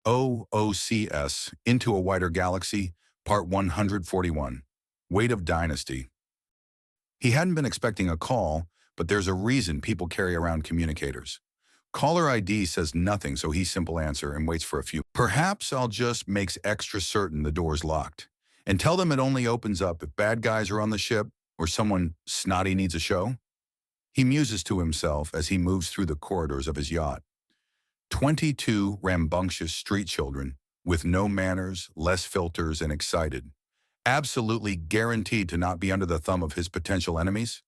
OOCS, Into a Wider Galaxy, Part 141, Weight of Dynasty. He hadn't been expecting a call, but there's a reason people carry around communicators. Caller ID says nothing, so he simple answer and waits for a few. Perhaps I'll just makes extra certain the door's locked, and tell them it only opens up if bad guys are on the ship or someone snotty needs a show. He muses to himself as he moves through the corridors of his yacht. 22 rambunctious street children with no manners, less filters, and excited. Absolutely guaranteed to not be under the thumb of his potential enemies,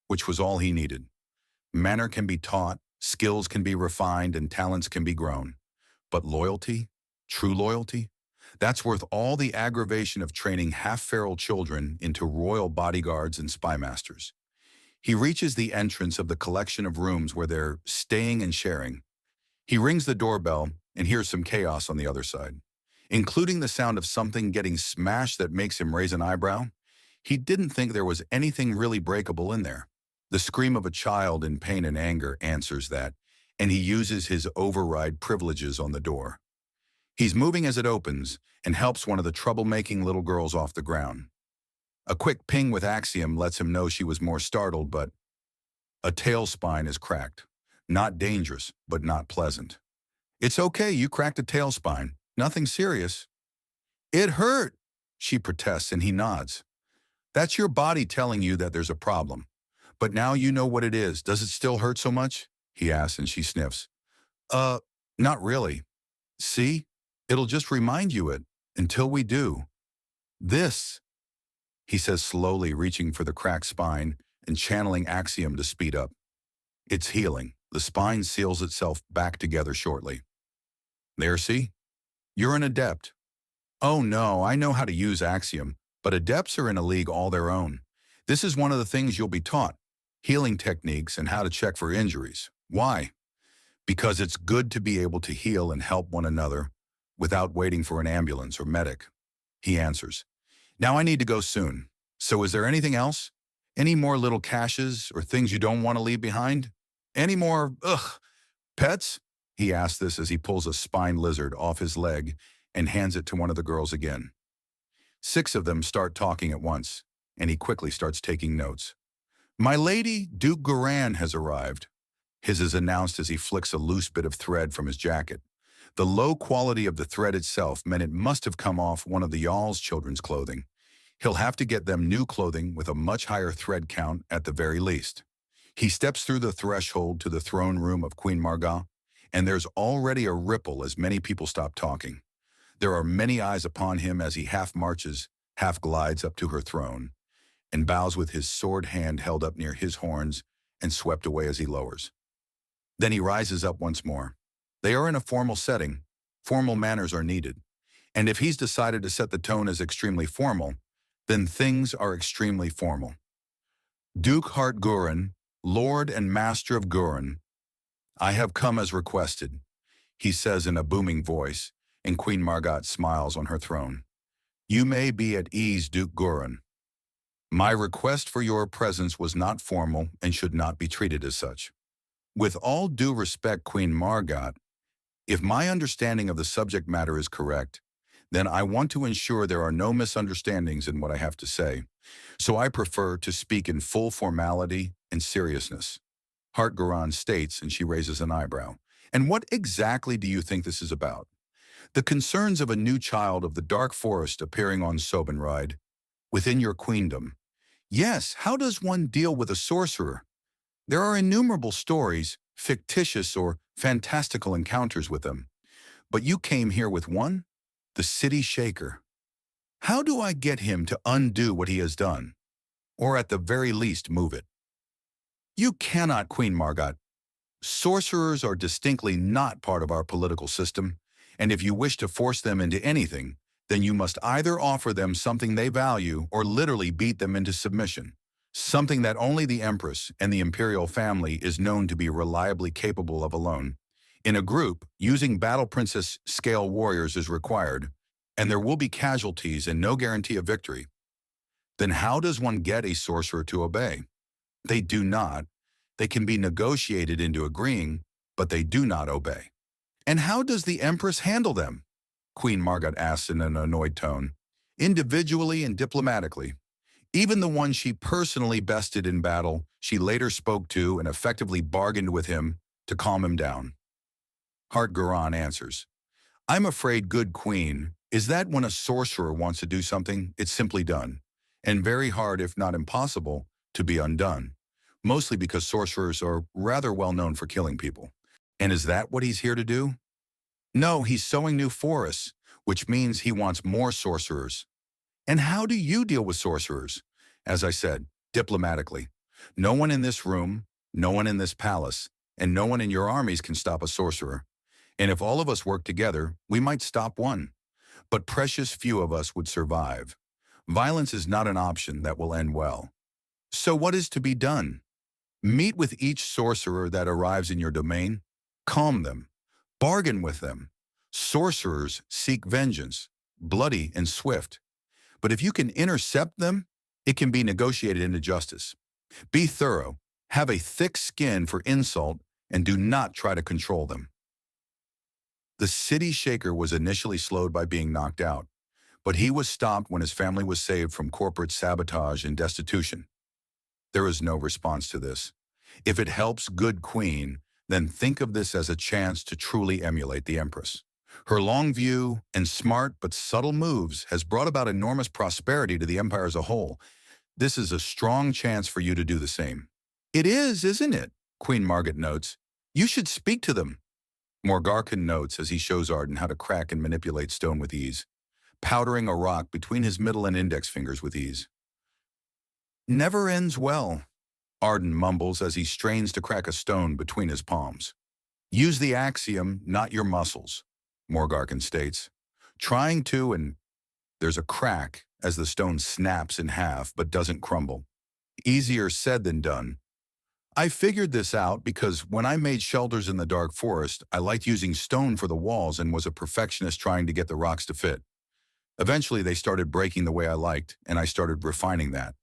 which was all he needed. Manner can be taught, skills can be refined, and talents can be grown. But loyalty, true loyalty, that's worth all the aggravation of training half-feral children into royal bodyguards and spy masters. He reaches the entrance of the collection of rooms where they're staying and sharing. He rings the doorbell and hears some chaos on the other side, including the sound of something getting smashed that makes him raise an eyebrow. He didn't think there was anything really breakable in there. The scream of a child in pain and anger answers that, and he uses his override privileges on the door. He's moving as it opens and helps one of the troublemaking little girls off the ground. A quick ping with Axiom lets him know she was more startled, but a tail spine is cracked. Not dangerous, but not pleasant. It's okay, you cracked a tail spine. Nothing serious. It hurt, she protests, and he nods. That's your body telling you that there's a problem. But now you know what it is. Does it still hurt so much? He asks, and she sniffs. Not really. See? It'll just remind you it, until we do. This, he says slowly, reaching for the cracked spine and channeling Axiom to speed up. It's healing. The spine seals itself back together shortly. There, see? You're an adept. Oh no, I know how to use Axiom, but adepts are in a league all their own. This is one of the things you'll be taught. Healing techniques and how to check for injuries. Why? Because it's good to be able to heal and help one another without waiting for an ambulance or medic. He answers. Now I need to go soon. So is there anything else? Any more little caches or things you don't want to leave behind? Any more, pets? He asks this as he pulls a spine lizard off his leg and hands it to one of the girls again. 6 of them start talking at once, and he quickly starts taking notes. My lady, Duke Goran, has arrived. His is announced as he flicks a loose bit of thread from his jacket. The low quality of the thread itself meant it must have come off one of the Jarl's children's clothing. He'll have to get them new clothing with a much higher thread count at the very least. He steps through the threshold to the throne room of Queen Marga, and there's already a ripple as many people stop talking. There are many eyes upon him as he half marches, half glides up to her throne, and bows with his sword hand held up near his horns and swept away as he lowers. Then he rises up once more. They are in a formal setting. Formal manners are needed. And if he's decided to set the tone as extremely formal, then things are extremely formal. Duke Hart Guren, Lord and Master of Guren, I have come as requested, he says in a booming voice, and Queen Margot smiles on her throne. You may be at ease, Duke Guren. My request for your presence was not formal and should not be treated as such. With all due respect, Queen Margot, if my understanding of the subject matter is correct, then I want to ensure there are no misunderstandings in what I have to say, so I prefer to speak in full formality and seriousness. Hart Guren states, and she raises an eyebrow. And what exactly do you think this is about? The concerns of a new child of the Dark Forest appearing on Sobenride, within your queendom. Yes, how does one deal with a sorcerer? There are innumerable stories, fictitious or fantastical encounters with them. But you came here with one? The City Shaker. How do I get him to undo what he has done? Or at the very least move it? You cannot, Queen Margot. Sorcerers are distinctly not part of our political system, and if you wish to force them into anything, then you must either offer them something they value or literally beat them into submission, something that only the Empress and the Imperial family is known to be reliably capable of alone. In a group, using Battle Princess scale warriors is required, and there will be casualties and no guarantee of victory. Then how does one get a sorcerer to obey? They do not. They can be negotiated into agreeing, but they do not obey. And how does the Empress handle them? Queen Margot asked in an annoyed tone. Individually and diplomatically. Even the one she personally bested in battle, she later spoke to and effectively bargained with him to calm him down. Hart Garan answers, I'm afraid, good queen, is that when a sorcerer wants to do something, it's simply done, and very hard, if not impossible, to be undone, mostly because sorcerers are rather well known for killing people. And is that what he's here to do? No, he's sowing new forests, which means he wants more sorcerers. And how do you deal with sorcerers? As I said, diplomatically. No one in this room, no one in this palace, and no one in your armies can stop a sorcerer. And if all of us work together, we might stop one. But precious few of us would survive. Violence is not an option that will end well. So what is to be done? Meet with each sorcerer that arrives in your domain. Calm them. Bargain with them. Sorcerers seek vengeance, bloody and swift. But if you can intercept them, it can be negotiated into justice. Be thorough, have a thick skin for insult, and do not try to control them. The city shaker was initially slowed by being knocked out, but he was stopped when his family was saved from corporate sabotage and destitution. There is no response to this. If it helps good queen, then think of this as a chance to truly emulate the Empress. Her long view and smart but subtle moves has brought about enormous prosperity to the empire as a whole. This is a strong chance for you to do the same. It is, isn't it? Queen Margot notes. You should speak to them. Morgarkin notes as he shows Arden how to crack and manipulate stone with ease, powdering a rock between his middle and index fingers with ease. Never ends well, Arden mumbles as he strains to crack a stone between his palms. Use the axiom, not your muscles, Morgarkin states. Trying to, and there's a crack as the stone snaps in half but doesn't crumble. Easier said than done. I figured this out because when I made shelters in the dark forest, I liked using stone for the walls and was a perfectionist trying to get the rocks to fit. Eventually, they started breaking the way I liked, and I started refining that.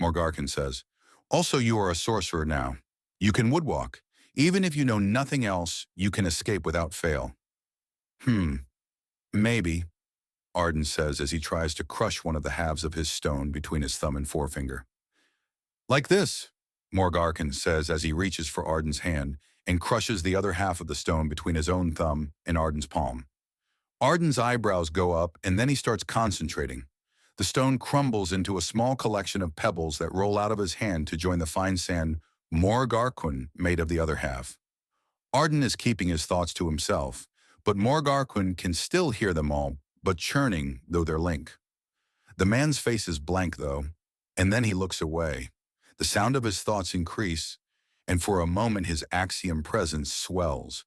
Morgarkin says, also, you are a sorcerer now. You can woodwalk. Even if you know nothing else, you can escape without fail. Maybe, Arden says as he tries to crush one of the halves of his stone between his thumb and forefinger. Like this, Morgarkin says as he reaches for Arden's hand and crushes the other half of the stone between his own thumb and Arden's palm. Arden's eyebrows go up and then he starts concentrating. The stone crumbles into a small collection of pebbles that roll out of his hand to join the fine sand Morgarkun made of the other half. Arden is keeping his thoughts to himself, but Morgarkun can still hear them all, but churning though they're linked. The man's face is blank though, and then he looks away. The sound of his thoughts increase, and for a moment his axiom presence swells.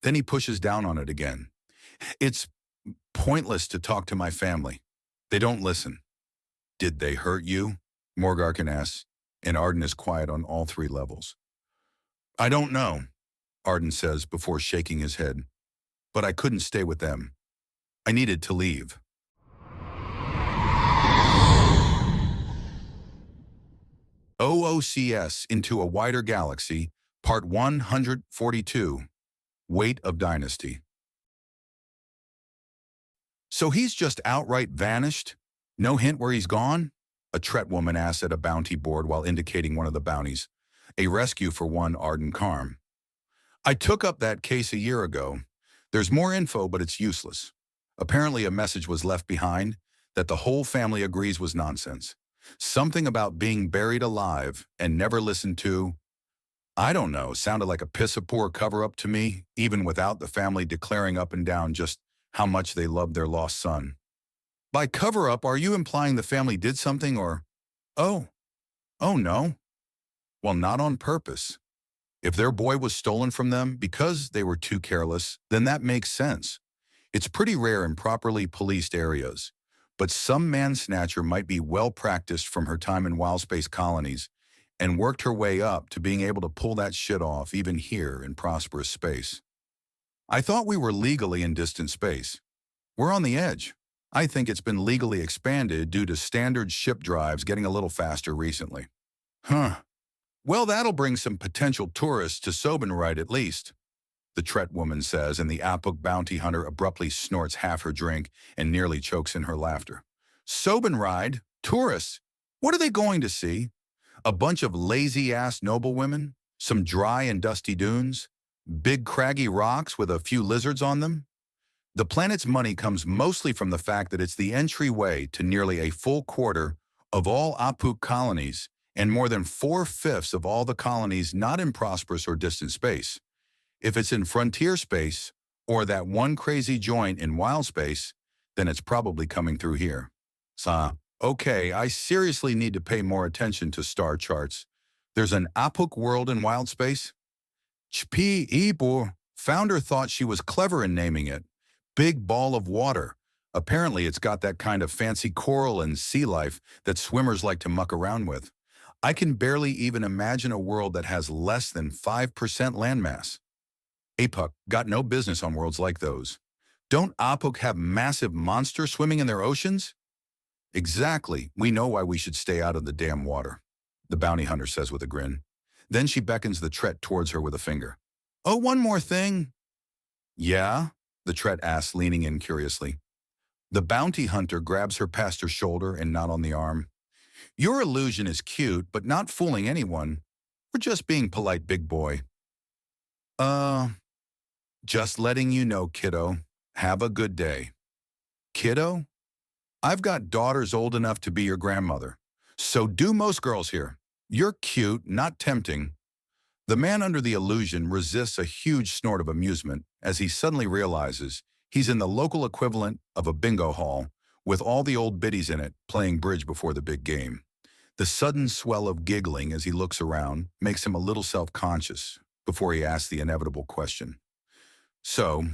Then he pushes down on it again. It's pointless to talk to my family. They don't listen. Did they hurt you? Morgarkin asks, and Arden is quiet on all three levels. I don't know, Arden says before shaking his head, but I couldn't stay with them. I needed to leave. OOCS Into a Wider Galaxy, Part 142, Weight of Dynasty. So he's just outright vanished? No hint where he's gone? A Tret woman asks at a bounty board while indicating one of the bounties, a rescue for one Arden Karm. I took up that case a year ago. There's more info, but it's useless. Apparently a message was left behind that the whole family agrees was nonsense. Something about being buried alive and never listened to. I don't know, sounded like a piss-a-poor cover-up to me, even without the family declaring up and down just how much they loved their lost son. By cover-up, are you implying the family did something or... Oh no. Well, not on purpose. If their boy was stolen from them because they were too careless, then that makes sense. It's pretty rare in properly policed areas, but some man-snatcher might be well-practiced from her time in wild space colonies and worked her way up to being able to pull that shit off even here in prosperous space. I thought we were legally in distant space. We're on the edge. I think it's been legally expanded due to standard ship drives getting a little faster recently. Well, that'll bring some potential tourists to Sobenride at least. the Tret woman says, and the Apuk bounty hunter abruptly snorts half her drink and nearly chokes in her laughter. Sobenride? Tourists? What are they going to see? A bunch of lazy-ass noblewomen? Some dry and dusty dunes? Big craggy rocks with a few lizards on them? The planet's money comes mostly from the fact that it's the entryway to nearly a full quarter of all Apuk colonies and more than 4/5 of all the colonies not in prosperous or distant space. If it's in frontier space or that one crazy joint in wild space, then it's probably coming through here. Okay, I seriously need to pay more attention to star charts. There's an Apuk world in wild space? Ch.141-145 founder thought she was clever in naming it. Big ball of water. Apparently it's got that kind of fancy coral and sea life that swimmers like to muck around with. I can barely even imagine a world that has less than 5% landmass. Apuk got no business on worlds like those. Don't Apuk have massive monsters swimming in their oceans? Exactly. We know why we should stay out of the damn water, the bounty hunter says with a grin. Then she beckons the Tret towards her with a finger. Oh, one more thing. Yeah? The Tret asks, leaning in curiously. The bounty hunter grabs her past her shoulder and not on the arm. Your illusion is cute, but not fooling anyone. We're just being polite, big boy. Just letting you know, kiddo. Have a good day. Kiddo? I've got daughters old enough to be your grandmother. So do most girls here. You're cute, not tempting. The man under the illusion resists a huge snort of amusement as he suddenly realizes he's in the local equivalent of a bingo hall with all the old biddies in it playing bridge before the big game. The sudden swell of giggling as he looks around makes him a little self-conscious before he asks the inevitable question. So,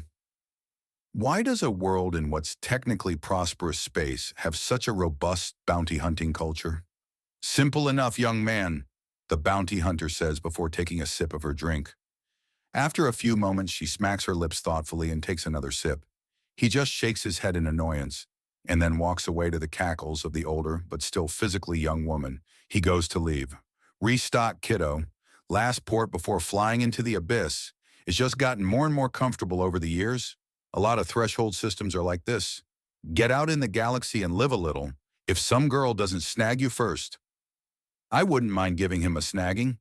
why does a world in what's technically prosperous space have such a robust bounty hunting culture? Simple enough, young man, the bounty hunter says before taking a sip of her drink. After a few moments, she smacks her lips thoughtfully and takes another sip. He just shakes his head in annoyance and then walks away to the cackles of the older but still physically young woman. He goes to leave. Restock, kiddo. Last port before flying into the abyss. It's just gotten more and more comfortable over the years. A lot of threshold systems are like this. Get out in the galaxy and live a little if some girl doesn't snag you first. I wouldn't mind giving him a snagging.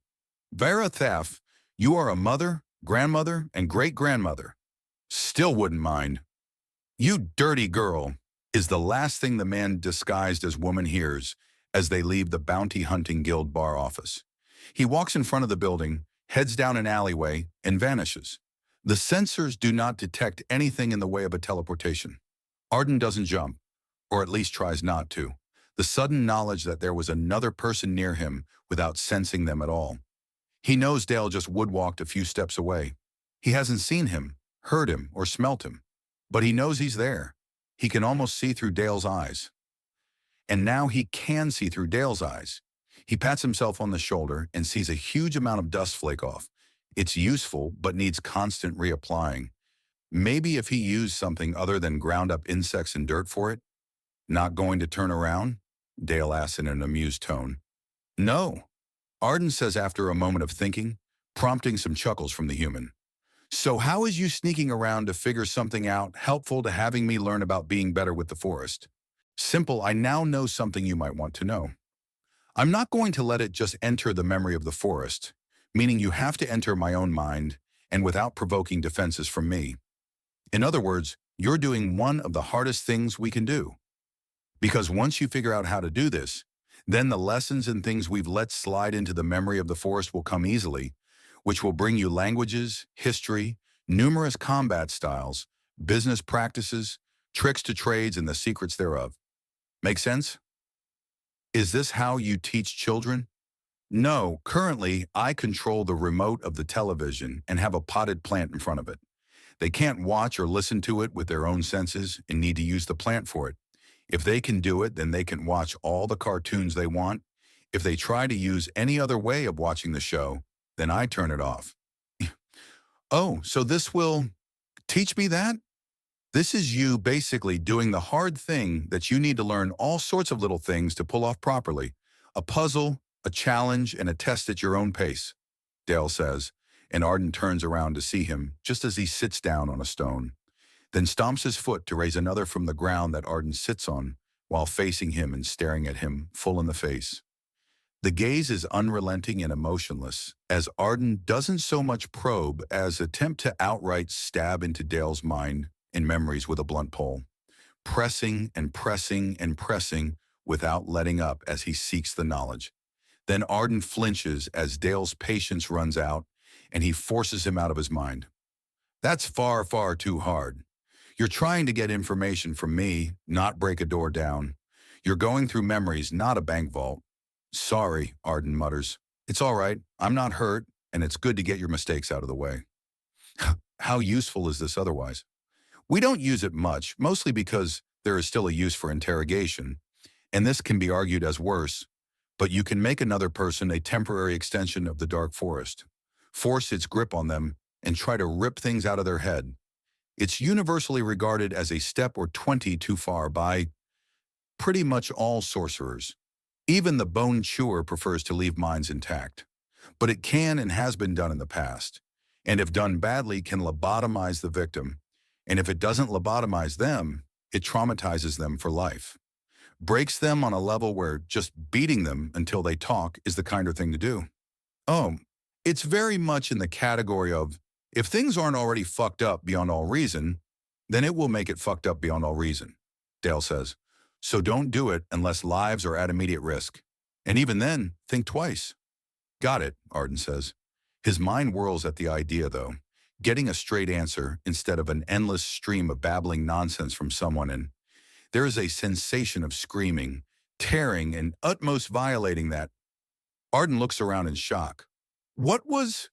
Vera Thaf, you are a mother, grandmother, and great-grandmother. Still wouldn't mind. You dirty girl, is the last thing the man disguised as woman hears as they leave the bounty hunting guild bar office. He walks in front of the building, heads down an alleyway, and vanishes. The sensors do not detect anything in the way of a teleportation. Arden doesn't jump, or at least tries not to. The sudden knowledge that there was another person near him without sensing them at all. He knows Dale just woodwalked a few steps away. He hasn't seen him, heard him, or smelt him, but he knows he's there. He can almost see through Dale's eyes. And now he can see through Dale's eyes. He pats himself on the shoulder and sees a huge amount of dust flake off. It's useful, but needs constant reapplying. Maybe if he used something other than ground up insects and dirt for it? Not going to turn around? Dale asks in an amused tone. No, Arden says after a moment of thinking, prompting some chuckles from the human. So how is you sneaking around to figure something out helpful to having me learn about being better with the forest? Simple, I now know something you might want to know. I'm not going to let it just enter the memory of the forest, meaning you have to enter my own mind and without provoking defenses from me. In other words, you're doing one of the hardest things we can do. Because once you figure out how to do this, then the lessons and things we've let slide into the memory of the forest will come easily, which will bring you languages, history, numerous combat styles, business practices, tricks to trades, and the secrets thereof. Make sense? Is this how you teach children? No, currently I control the remote of the television and have a potted plant in front of it. They can't watch or listen to it with their own senses and need to use the plant for it. If they can do it, then they can watch all the cartoons they want. If they try to use any other way of watching the show, then I turn it off. Oh, so this will teach me that? This is you basically doing the hard thing that you need to learn all sorts of little things to pull off properly. A puzzle, a challenge, and a test at your own pace, Dale says, and Arden turns around to see him just as he sits down on a stone, then stomps his foot to raise another from the ground that Arden sits on while facing him and staring at him full in the face. The gaze is unrelenting and emotionless, as Arden doesn't so much probe as attempt to outright stab into Dale's mind and memories with a blunt pole, pressing and pressing and pressing without letting up as he seeks the knowledge. Then Arden flinches as Dale's patience runs out, and he forces him out of his mind. That's far, far too hard. You're trying to get information from me, not break a door down. You're going through memories, not a bank vault. Sorry, Arden mutters. It's all right. I'm not hurt, and it's good to get your mistakes out of the way. How useful is this otherwise? We don't use it much, mostly because there is still a use for interrogation, and this can be argued as worse, but you can make another person a temporary extension of the dark forest, force its grip on them, and try to rip things out of their head. It's universally regarded as a step or 20 too far by pretty much all sorcerers. Even the bone chewer prefers to leave minds intact. But it can and has been done in the past, and if done badly can lobotomize the victim, and if it doesn't lobotomize them, it traumatizes them for life. Breaks them on a level where just beating them until they talk is the kinder thing to do. Oh, it's very much in the category of, if things aren't already fucked up beyond all reason, then it will make it fucked up beyond all reason, Dale says. So don't do it unless lives are at immediate risk. And even then, think twice. Got it, Arden says. His mind whirls at the idea, though, getting a straight answer instead of an endless stream of babbling nonsense from someone, and there is a sensation of screaming, tearing, and utmost violating that. Arden looks around in shock. What was?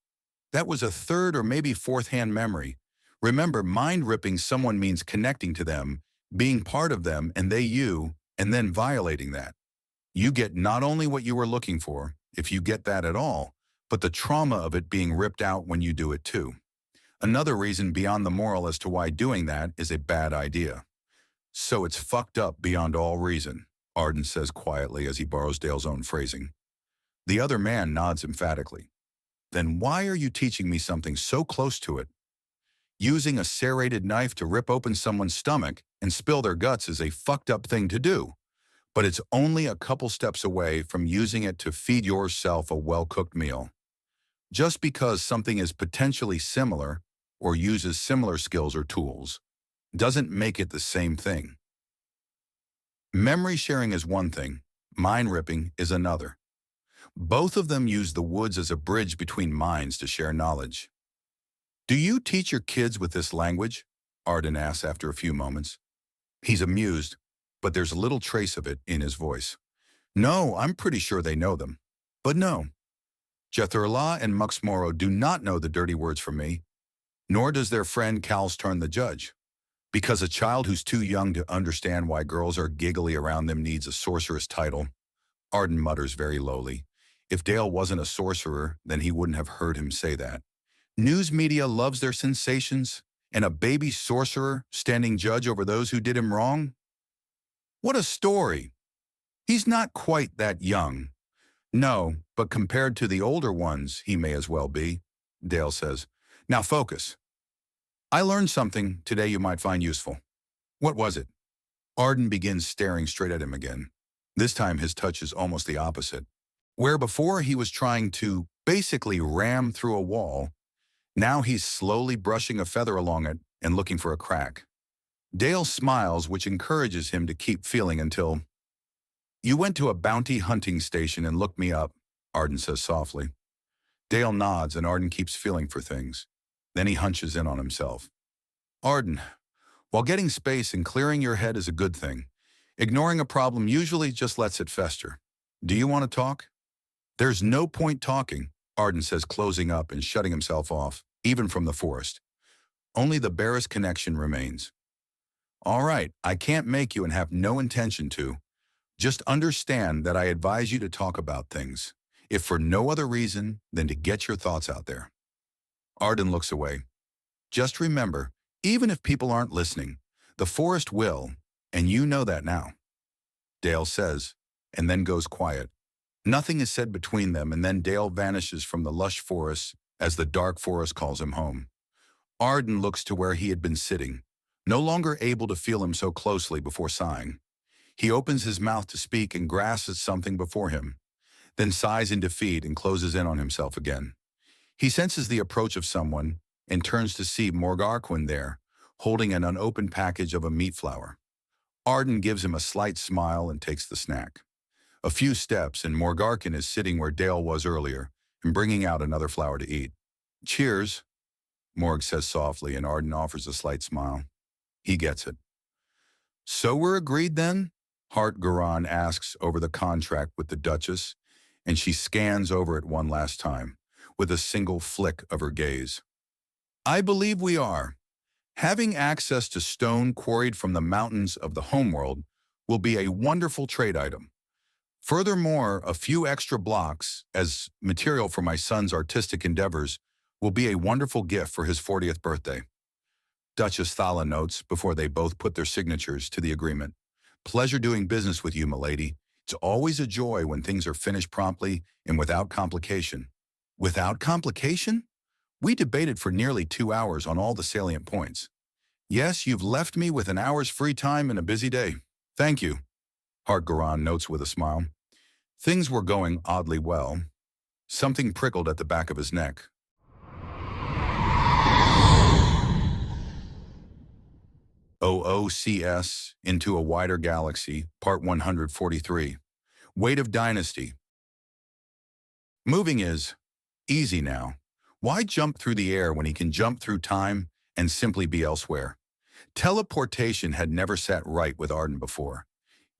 That was a third or maybe fourth-hand memory. Remember, mind-ripping someone means connecting to them, being part of them, and they you, and then violating that. You get not only what you were looking for, if you get that at all, but the trauma of it being ripped out when you do it too. Another reason beyond the moral as to why doing that is a bad idea. So it's fucked up beyond all reason, Arden says quietly as he borrows Dale's own phrasing. The other man nods emphatically. Then why are you teaching me something so close to it? Using a serrated knife to rip open someone's stomach and spill their guts is a fucked up thing to do, but it's only a couple steps away from using it to feed yourself a well-cooked meal. Just because something is potentially similar or uses similar skills or tools doesn't make it the same thing. Memory sharing is one thing, mind ripping is another. Both of them use the woods as a bridge between minds to share knowledge. Do you teach your kids with this language? Arden asks after a few moments. He's amused, but there's little trace of it in his voice. No, I'm pretty sure they know them. But no. Jethurla and Muxmoro do not know the dirty words from me, nor does their friend Calsturn the judge. Because a child who's too young to understand why girls are giggly around them needs a sorceress title, Arden mutters very lowly. If Dale wasn't a sorcerer, then he wouldn't have heard him say that. News media loves their sensations, and a baby sorcerer standing judge over those who did him wrong? What a story! He's not quite that young. No, but compared to the older ones, he may as well be, Dale says. Now focus. I learned something today you might find useful. What was it? Arden begins staring straight at him again. This time his touch is almost the opposite. Where before he was trying to basically ram through a wall, now he's slowly brushing a feather along it and looking for a crack. Dale smiles, which encourages him to keep feeling until, You went to a bounty hunting station and looked me up, Arden says softly. Dale nods and Arden keeps feeling for things. Then he hunches in on himself. Arden, while getting space and clearing your head is a good thing, ignoring a problem usually just lets it fester. Do you want to talk? There's no point talking, Arden says, closing up and shutting himself off, even from the forest. Only the barest connection remains. All right, I can't make you and have no intention to. Just understand that I advise you to talk about things, if for no other reason than to get your thoughts out there. Arden looks away. Just remember, even if people aren't listening, the forest will, and you know that now. Dale says, and then goes quiet. Nothing is said between them, and then Dale vanishes from the lush forest as the dark forest calls him home. Arden looks to where he had been sitting, no longer able to feel him so closely before sighing. He opens his mouth to speak and grasps at something before him, then sighs in defeat and closes in on himself again. He senses the approach of someone and turns to see Morgarquin there, holding an unopened package of a meat flour. Arden gives him a slight smile and takes the snack. A few steps and Morgarquin is sitting where Dale was earlier and bringing out another flour to eat. "Cheers," Morg says softly, and Arden offers a slight smile. He gets it. "So we're agreed then?" Hart Garan asks over the contract with the Duchess, and she scans over it one last time, with a single flick of her gaze. "I believe we are. Having access to stone quarried from the mountains of the homeworld will be a wonderful trade item. Furthermore, a few extra blocks as material for my son's artistic endeavors will be a wonderful gift for his 40th birthday." Duchess Thala notes before they both put their signatures to the agreement. "Pleasure doing business with you, milady. It's always a joy when things are finished promptly and without complication." "Without complication?" "We debated for nearly 2 hours on all the salient points." "Yes, you've left me with an hour's free time and a busy day." "Thank you," Hart Garan notes with a smile. Things were going oddly well. Something prickled at the back of his neck. OOCS, Into a Wider Galaxy, Part 143. Weight of Dynasty. Moving is easy now. Why jump through the air when he can jump through time and simply be elsewhere? Teleportation had never sat right with Arden before.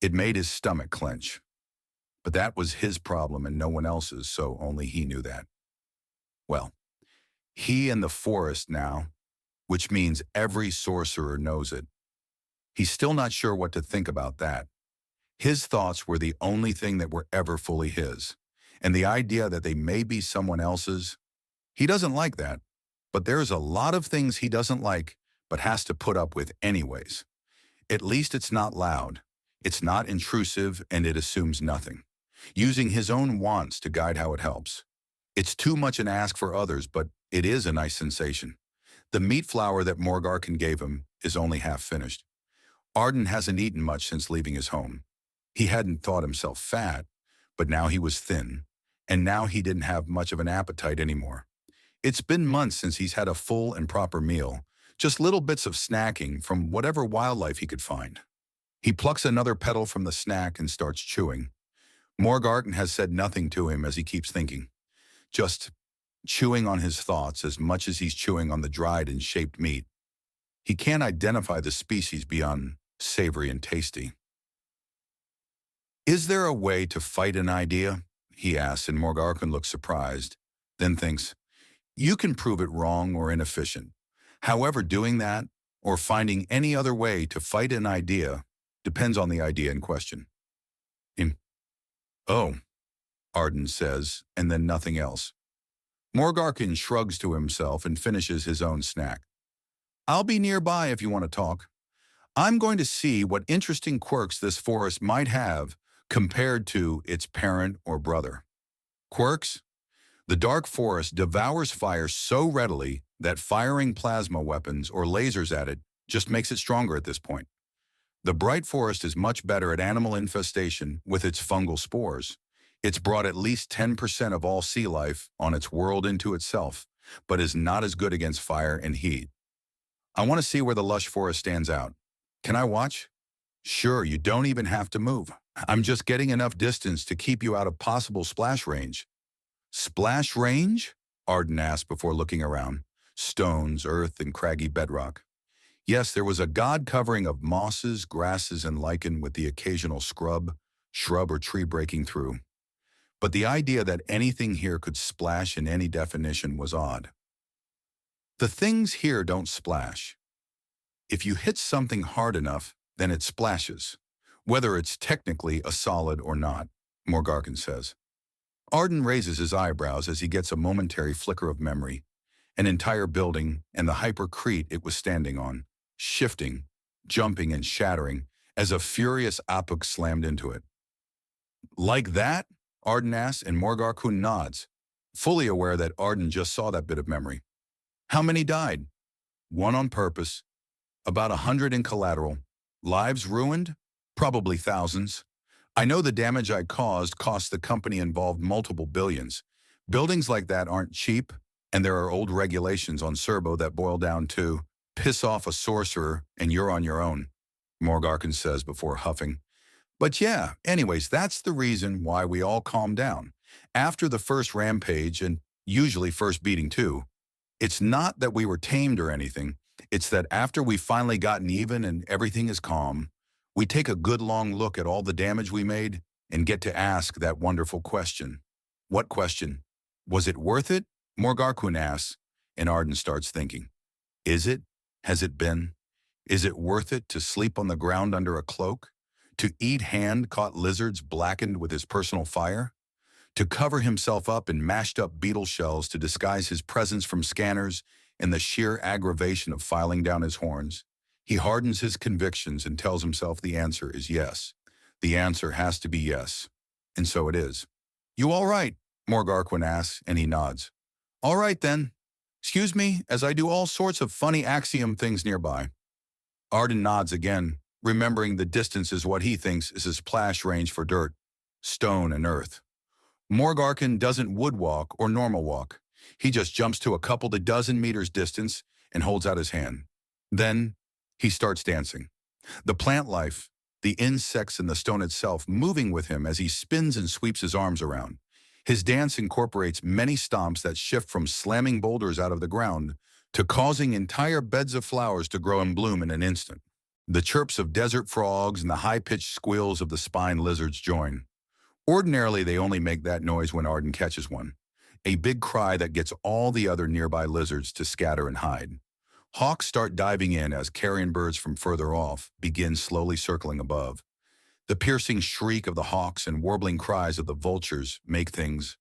It made his stomach clench. But that was his problem and no one else's, so only he knew that. Well, he and the forest now, which means every sorcerer knows it. He's still not sure what to think about that. His thoughts were the only thing that were ever fully his, and the idea that they may be someone else's, he doesn't like that, but there's a lot of things he doesn't like but has to put up with anyways. At least it's not loud, it's not intrusive, and it assumes nothing, using his own wants to guide how it helps. It's too much an ask for others, but it is a nice sensation. The meat flour that Morgarquin gave him is only half finished. Arden hasn't eaten much since leaving his home. He hadn't thought himself fat, but now he was thin, and now he didn't have much of an appetite anymore. It's been months since he's had a full and proper meal, just little bits of snacking from whatever wildlife he could find. He plucks another petal from the snack and starts chewing. Morgarquin has said nothing to him as he keeps thinking, just chewing on his thoughts as much as he's chewing on the dried and shaped meat. He can't identify the species beyond savory and tasty. "Is there a way to fight an idea?" he asks, and Morgarquin looks surprised, then thinks, "You can prove it wrong or inefficient. However, doing that, or finding any other way to fight an idea, depends on the idea in question." "Oh," Arden says, and then nothing else. Morgarquin shrugs to himself and finishes his own snack. "I'll be nearby if you want to talk. I'm going to see what interesting quirks this forest might have compared to its parent or brother." Quirks? The dark forest devours fire so readily that firing plasma weapons or lasers at it just makes it stronger at this point. The bright forest is much better at animal infestation with its fungal spores. It's brought at least 10% of all sea life on its world into itself, but is not as good against fire and heat. "I want to see where the lush forest stands out. Can I watch?" "Sure, you don't even have to move. I'm just getting enough distance to keep you out of possible splash range." "Splash range?" Arden asked before looking around. Stones, earth, and craggy bedrock. Yes, there was a god covering of mosses, grasses, and lichen with the occasional shrub or tree breaking through. But the idea that anything here could splash in any definition was odd. "The things here don't splash. If you hit something hard enough, then it splashes, whether it's technically a solid or not," Morgarquin says. Arden raises his eyebrows as he gets a momentary flicker of memory. An entire building and the hypercrete it was standing on, shifting, jumping, and shattering as a furious apuk slammed into it. "Like that?" Arden asks, and Morgarquin nods. fully aware that Arden just saw that bit of memory. How many died? One on purpose, about 100 in collateral. Lives ruined? Probably thousands. I know the damage I caused cost the company involved multiple billions. Buildings like that aren't cheap, and there are old regulations on Serbo that boil down to piss off a sorcerer and you're on your own, Morgarkin says before huffing. But yeah, anyways, that's the reason why we all calm down. After the first rampage, and usually first beating too, it's not that we were tamed or anything. It's that after we've finally gotten even and everything is calm, we take a good long look at all the damage we made and get to ask that wonderful question. What question? Was it worth it? Morgarkun asks, and Arden starts thinking. Is it? Has it been? Is it worth it to sleep on the ground under a cloak? To eat hand-caught lizards blackened with his personal fire? To cover himself up in mashed-up beetle shells to disguise his presence from scanners and the sheer aggravation of filing down his horns? He hardens his convictions and tells himself the answer is yes. The answer has to be yes. And so it is. You all right? Morgarkun asks, and he nods. All right, then. Excuse me, as I do all sorts of funny axiom things nearby. Arden nods again, remembering the distance is what he thinks is his splash range for dirt, stone, and earth. Morgarkun doesn't woodwalk or normal walk. He just jumps to a couple to dozen meters distance and holds out his hand. Then he starts dancing. The plant life, the insects and the stone itself moving with him as he spins and sweeps his arms around. His dance incorporates many stomps that shift from slamming boulders out of the ground to causing entire beds of flowers to grow and bloom in an instant. The chirps of desert frogs and the high-pitched squeals of the spine lizards join. Ordinarily, they only make that noise when Arden catches one, a big cry that gets all the other nearby lizards to scatter and hide. Hawks start diving in as carrion birds from further off begin slowly circling above. The piercing shriek of the hawks and warbling cries of the vultures make things.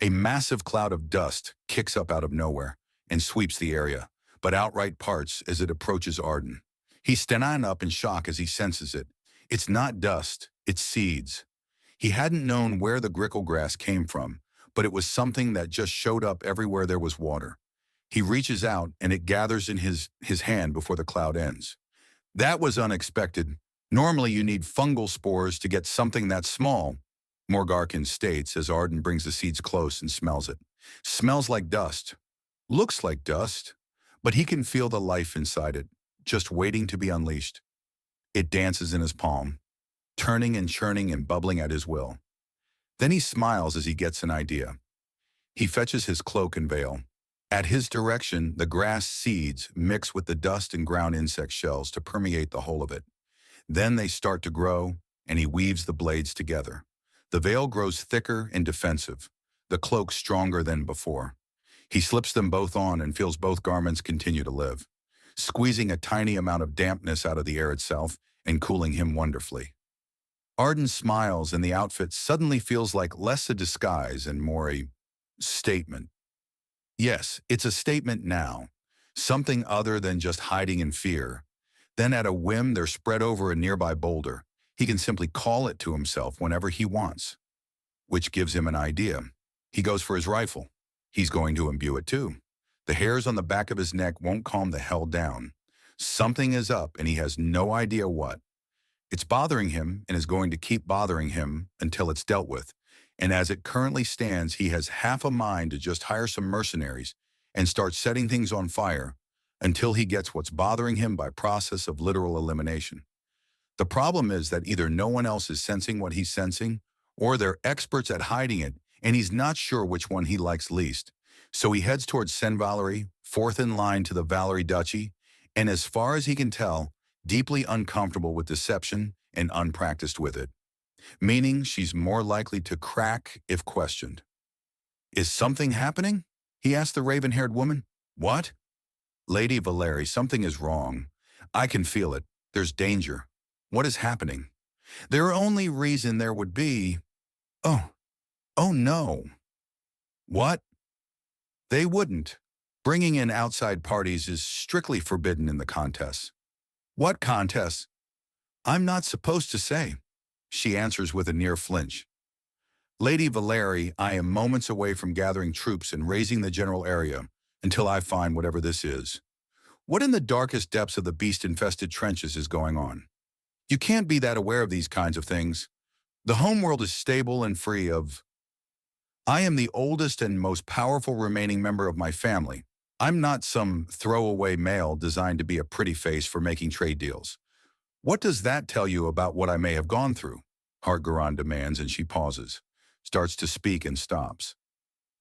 A massive cloud of dust kicks up out of nowhere and sweeps the area, but outright parts as it approaches Arden. He stands up in shock as he senses it. It's not dust, it's seeds. He hadn't known where the grickle grass came from, but it was something that just showed up everywhere there was water. He reaches out and it gathers in his hand before the cloud ends. That was unexpected. Normally you need fungal spores to get something that small, Morgarkun states as Arden brings the seeds close and smells it. Smells like dust. Looks like dust, but he can feel the life inside it, just waiting to be unleashed. It dances in his palm, turning and churning and bubbling at his will. Then he smiles as he gets an idea. He fetches his cloak and veil. At his direction, the grass seeds mix with the dust and ground insect shells to permeate the whole of it. Then they start to grow, and he weaves the blades together. The veil grows thicker and defensive, the cloak stronger than before. He slips them both on and feels both garments continue to live, squeezing a tiny amount of dampness out of the air itself and cooling him wonderfully. Arden smiles, and the outfit suddenly feels like less a disguise and more a statement. Yes, it's a statement now, something other than just hiding in fear. Then at a whim, they're spread over a nearby boulder. He can simply call it to himself whenever he wants, which gives him an idea. He goes for his rifle. He's going to imbue it too. The hairs on the back of his neck won't calm the hell down. Something is up, and he has no idea what. It's bothering him and is going to keep bothering him until it's dealt with. And as it currently stands, he has half a mind to just hire some mercenaries and start setting things on fire until he gets what's bothering him by process of literal elimination. The problem is that either no one else is sensing what he's sensing, or they're experts at hiding it, and he's not sure which one he likes least. So he heads towards Sen Valerie, fourth in line to the Valerie Duchy, and as far as he can tell, deeply uncomfortable with deception and unpracticed with it, meaning she's more likely to crack if questioned. Is something happening? He asked the raven-haired woman. What? Lady Valerie, something is wrong. I can feel it. There's danger. What is happening? Their only reason there would be... Oh no. What? They wouldn't. Bringing in outside parties is strictly forbidden in the contests. What contests? I'm not supposed to say, she answers with a near flinch. Lady Valeri, I am moments away from gathering troops and raising the general area until I find whatever this is. What in the darkest depths of the beast-infested trenches is going on? You can't be that aware of these kinds of things. The homeworld is stable and free of... I am the oldest and most powerful remaining member of my family. I'm not some throwaway male designed to be a pretty face for making trade deals. What does that tell you about what I may have gone through? Hart-Garan demands, and she pauses, starts to speak and stops.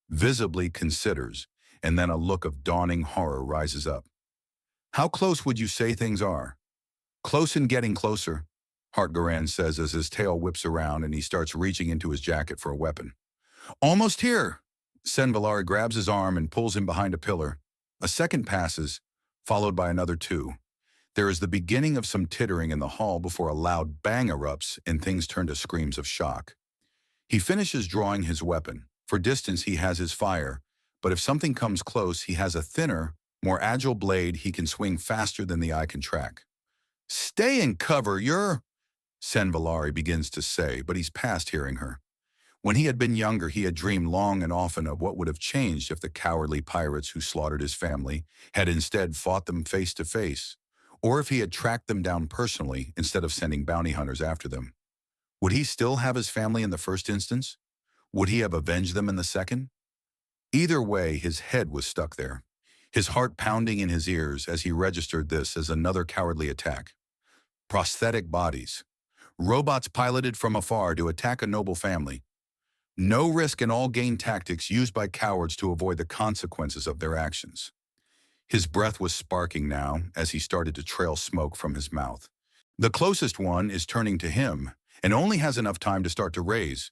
Visibly considers, and then a look of dawning horror rises up. How close would you say things are? Close and getting closer, Hart-Garan says as his tail whips around and he starts reaching into his jacket for a weapon. Almost here! Sen-Valari grabs his arm and pulls him behind a pillar. A second passes, followed by another 2. There is the beginning of some tittering in the hall before a loud bang erupts and things turn to screams of shock. He finishes drawing his weapon. For distance he has his fire, but if something comes close he has a thinner, more agile blade he can swing faster than the eye can track. Stay in cover, you're... Sen-Valari begins to say, but he's past hearing her. When he had been younger, he had dreamed long and often of what would have changed if the cowardly pirates who slaughtered his family had instead fought them face to face, or if he had tracked them down personally instead of sending bounty hunters after them. Would he still have his family in the first instance? Would he have avenged them in the second? Either way, his head was stuck there, his heart pounding in his ears as he registered this as another cowardly attack. Prosthetic bodies. Robots piloted from afar to attack a noble family. No risk and all gain tactics used by cowards to avoid the consequences of their actions. His breath was sparking now as he started to trail smoke from his mouth. The closest one is turning to him and only has enough time to start to raise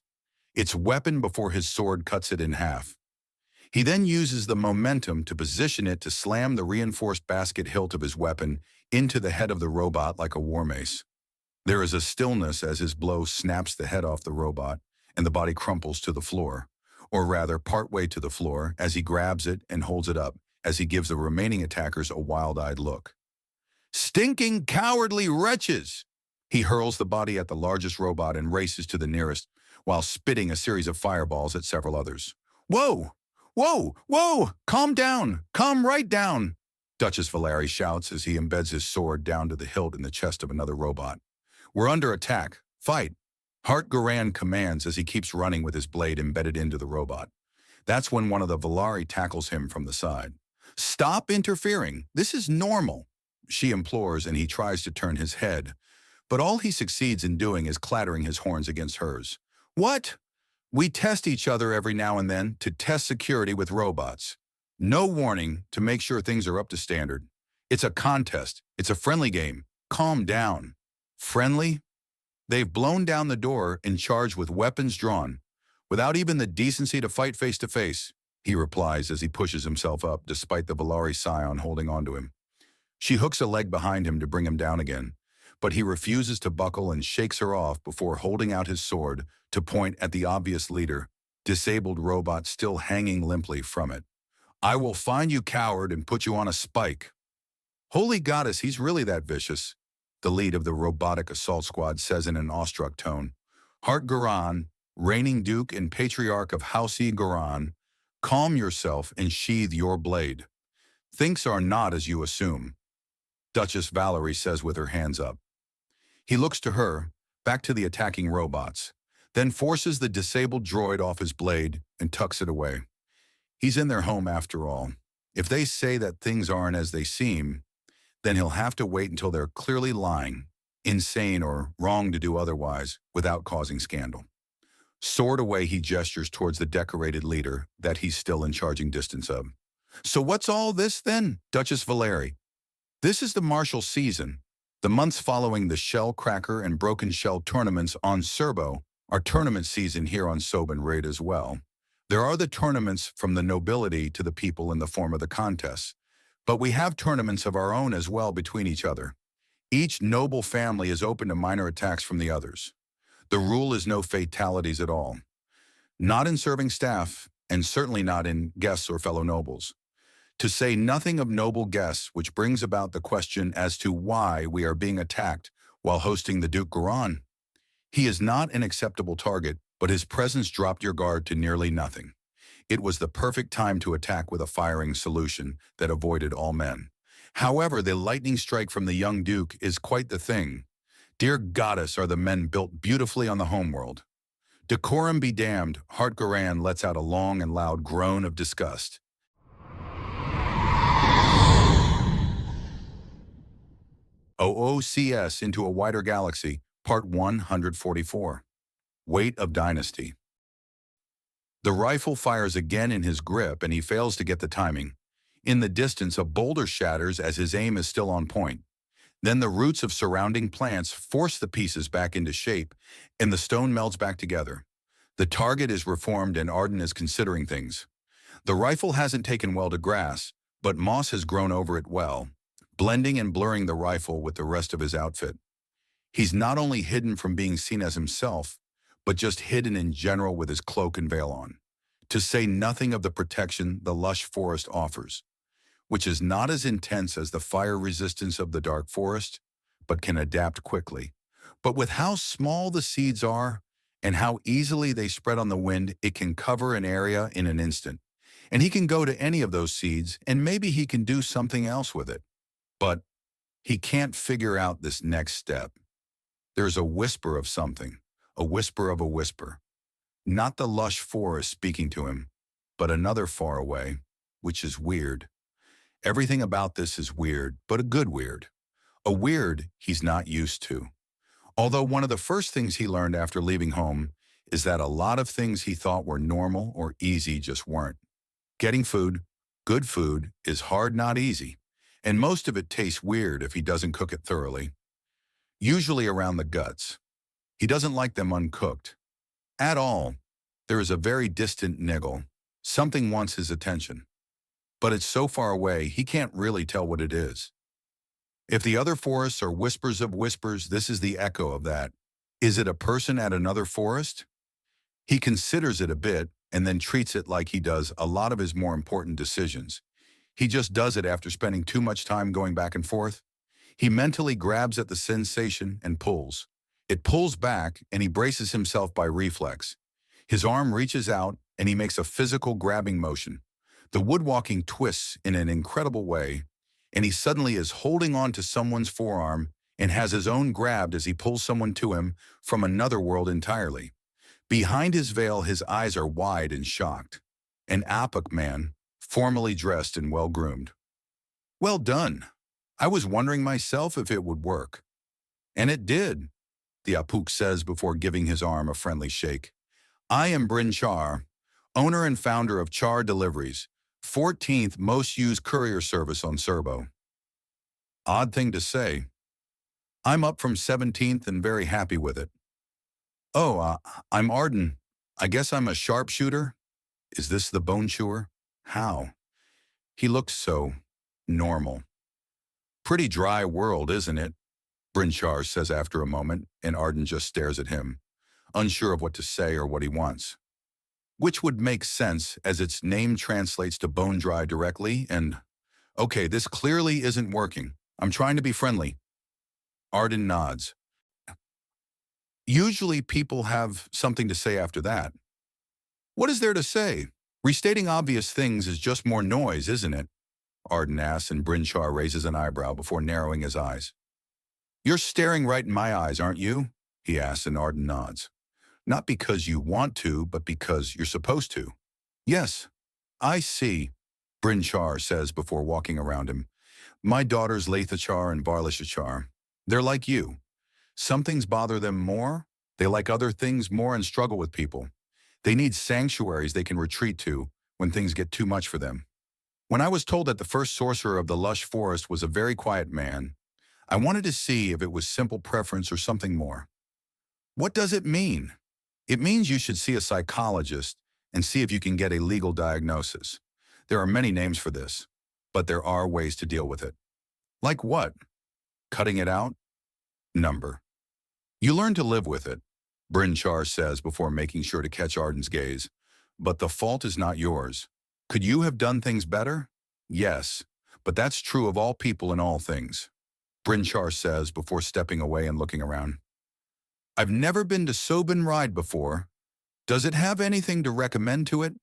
its weapon before his sword cuts it in half. He then uses the momentum to position it to slam the reinforced basket hilt of his weapon into the head of the robot like a war mace. There is a stillness as his blow snaps the head off the robot and the body crumples to the floor, or rather partway to the floor as he grabs it and holds it up as he gives the remaining attackers a wild-eyed look. Stinking cowardly wretches! He hurls the body at the largest robot and races to the nearest, while spitting a series of fireballs at several others. Whoa! Whoa! Whoa! Calm down! Calm right down! Duchess Valeri shouts as he embeds his sword down to the hilt in the chest of another robot. We're under attack. Fight! Hart-Garan commands as he keeps running with his blade embedded into the robot. That's when one of the Valeri tackles him from the side. Stop interfering. This is normal, she implores, and he tries to turn his head. But all he succeeds in doing is clattering his horns against hers. What? We test each other every now and then to test security with robots. No warning to make sure things are up to standard. It's a contest. It's a friendly game. Calm down. Friendly? They've blown down the door and charged with weapons drawn, without even the decency to fight face to face, he replies as he pushes himself up despite the Valeri scion holding onto him. She hooks a leg behind him to bring him down again, but he refuses to buckle and shakes her off before holding out his sword to point at the obvious leader, disabled robot still hanging limply from it. I will find you, coward, and put you on a spike. Holy goddess, he's really that vicious, the lead of the robotic assault squad says in an awestruck tone. Hart-Garan, reigning duke and patriarch of House Garan, calm yourself and sheathe your blade. Things are not as you assume, Duchess Valeri says with her hands up. He looks to her, back to the attacking robots, then forces the disabled droid off his blade and tucks it away. He's in their home after all. If they say that things aren't as they seem, then he'll have to wait until they're clearly lying, insane or wrong to do otherwise, without causing scandal. Sword away, he gestures towards the decorated leader that he's still in charging distance of. So what's all this then, Duchess Valeri? This is the martial season. The months following the Shell Cracker and Broken Shell tournaments on Serbo are tournament season here on Soben Raid as well. There are the tournaments from the nobility to the people in the form of the contests. But we have tournaments of our own as well between each other. Each noble family is open to minor attacks from the others. The rule is no fatalities at all. Not in serving staff, and certainly not in guests or fellow nobles. To say nothing of noble guests, which brings about the question as to why we are being attacked while hosting the Duke Garan. He is not an acceptable target but his presence dropped your guard to nearly nothing. It was the perfect time to attack with a firing solution that avoided all men. However, the lightning strike from the young Duke is quite the thing. Dear goddess, are the men built beautifully on the homeworld. Decorum be damned, Hart-Garan lets out a long and loud groan of disgust. OOCS Into a Wider Galaxy, Part 144. Weight of Dynasty. The rifle fires again in his grip and he fails to get the timing. In the distance, a boulder shatters as his aim is still on point. Then the roots of surrounding plants force the pieces back into shape and the stone melts back together. The target is reformed and Arden is considering things. The rifle hasn't taken well to grass, but moss has grown over it well, blending and blurring the rifle with the rest of his outfit. He's not only hidden from being seen as himself, but just hidden in general with his cloak and veil on, to say nothing of the protection the lush forest offers, which is not as intense as the fire resistance of the dark forest, but can adapt quickly. But with how small the seeds are and how easily they spread on the wind, it can cover an area in an instant. And he can go to any of those seeds and maybe he can do something else with it. But he can't figure out this next step. There's a whisper of something, a whisper of a whisper. Not the lush forest speaking to him, but another far away, which is weird. Everything about this is weird, but a good weird. A weird he's not used to. Although one of the first things he learned after leaving home is that a lot of things he thought were normal or easy just weren't. Getting food, good food, is hard, not easy. And most of it tastes weird if he doesn't cook it thoroughly. Usually around the guts. He doesn't like them uncooked. At all. There is a very distant niggle. Something wants his attention. But it's so far away, he can't really tell what it is. If the other forests are whispers of whispers, this is the echo of that. Is it a person at another forest? He considers it a bit and then treats it like he does a lot of his more important decisions. He just does it after spending too much time going back and forth. He mentally grabs at the sensation and pulls. It pulls back and he braces himself by reflex. His arm reaches out and he makes a physical grabbing motion. The woodwalking twists in an incredible way, and he suddenly is holding on to someone's forearm and has his own grabbed as he pulls someone to him from another world entirely. Behind his veil, his eyes are wide and shocked. An Apuk man, formally dressed and well-groomed. Well done. I was wondering myself if it would work. And it did, the Apuk says before giving his arm a friendly shake. I am Bryn Char, owner and founder of Char Deliveries, 14th most used courier service on Serbo. Odd thing to say. I'm up from 17th and very happy with it. Oh, I'm Arden. I guess I'm a sharpshooter. Is this the bone chewer? How? He looks so normal. Pretty dry world, isn't it? Bryn Char says after a moment, and Arden just stares at him, unsure of what to say or what he wants. Which would make sense as its name translates to bone dry directly and, okay, this clearly isn't working. I'm trying to be friendly. Arden nods. Usually people have something to say after that. What is there to say? Restating obvious things is just more noise, isn't it? Arden asks, and Bryn Char raises an eyebrow before narrowing his eyes. You're staring right in my eyes, aren't you? He asks, and Arden nods. Not because you want to, but because you're supposed to. Yes, I see, Bryn Char says before walking around him. My daughters Laethachar and Varlishachar. They're like you. Some things bother them more. They like other things more and struggle with people. They need sanctuaries they can retreat to when things get too much for them. When I was told that the first sorcerer of the lush forest was a very quiet man, I wanted to see if it was simple preference or something more. What does it mean? It means you should see a psychologist and see if you can get a legal diagnosis. There are many names for this, but there are ways to deal with it. Like what? Cutting it out? Number. You learn to live with it, Bryn Char says before making sure to catch Arden's gaze. But the fault is not yours. Could you have done things better? Yes, but that's true of all people and all things, Bryn Char says before stepping away and looking around. I've never been to Sobin Ride before. Does it have anything to recommend to it?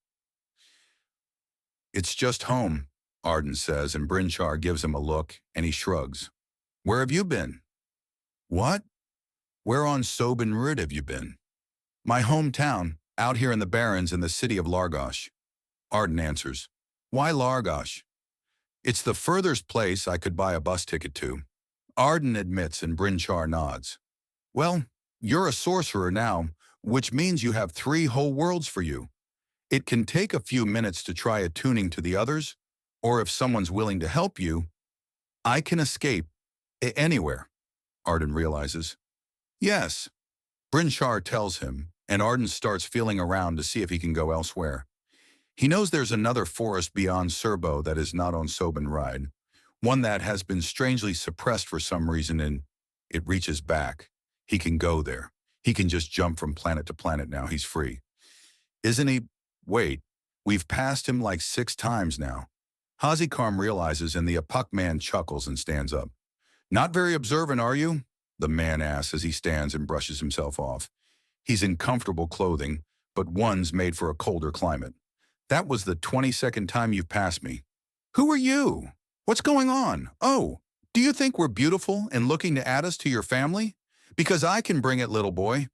It's just home, Arden says, and Brinchar gives him a look, and he shrugs. Where have you been? What? Where on Soben Rid have you been? My hometown, out here in the Barrens in the city of Largosh. Arden answers. Why Largosh? It's the furthest place I could buy a bus ticket to. Arden admits and Brinchar nods. Well, you're a sorcerer now, which means you have 3 whole worlds for you. It can take a few minutes to try attuning to the others, or if someone's willing to help you, I can escape anywhere, Arden realizes. Yes, Brinchar tells him, and Arden starts feeling around to see if he can go elsewhere. He knows there's another forest beyond Serbo that is not on Soben Ride, one that has been strangely suppressed for some reason, and it reaches back. He can go there. He can just jump from planet to planet now. He's free. Isn't he? Wait, we've passed him like 6 times now. Karm realizes, and the Apuk man chuckles and stands up. Not very observant, are you? The man asks as he stands and brushes himself off. He's in comfortable clothing, but one's made for a colder climate. That was the 22nd time you've passed me. Who are you? What's going on? Oh, do you think we're beautiful and looking to add us to your family? Because I can bring it, little boy.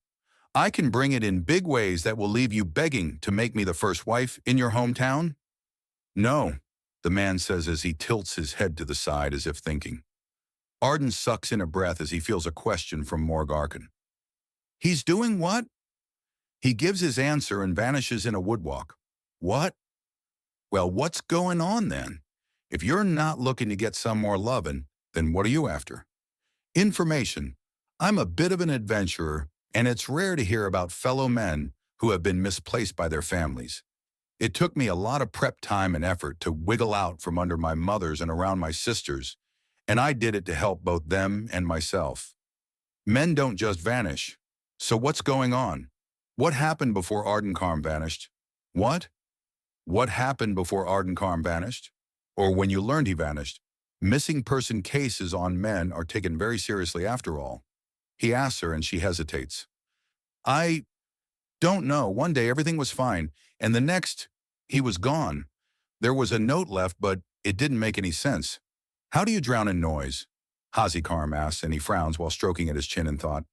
I can bring it in big ways that will leave you begging to make me the first wife in your hometown? No, the man says as he tilts his head to the side as if thinking. Arden sucks in a breath as he feels a question from Morg Arkin. He's doing what? He gives his answer and vanishes in a woodwalk. What? Well, what's going on then? If you're not looking to get some more lovin', then what are you after? Information. I'm a bit of an adventurer, and it's rare to hear about fellow men who have been misplaced by their families. It took me a lot of prep time and effort to wiggle out from under my mothers and around my sisters, and I did it to help both them and myself. Men don't just vanish. So what's going on? What happened before Karm vanished? What? What happened before Karm vanished? Or when you learned he vanished? Missing person cases on men are taken very seriously after all. He asks her and she hesitates. I don't know. One day everything was fine, and the next, he was gone. There was a note left, but it didn't make any sense. How do you drown in noise? Karm asks, and he frowns while stroking at his chin in thought.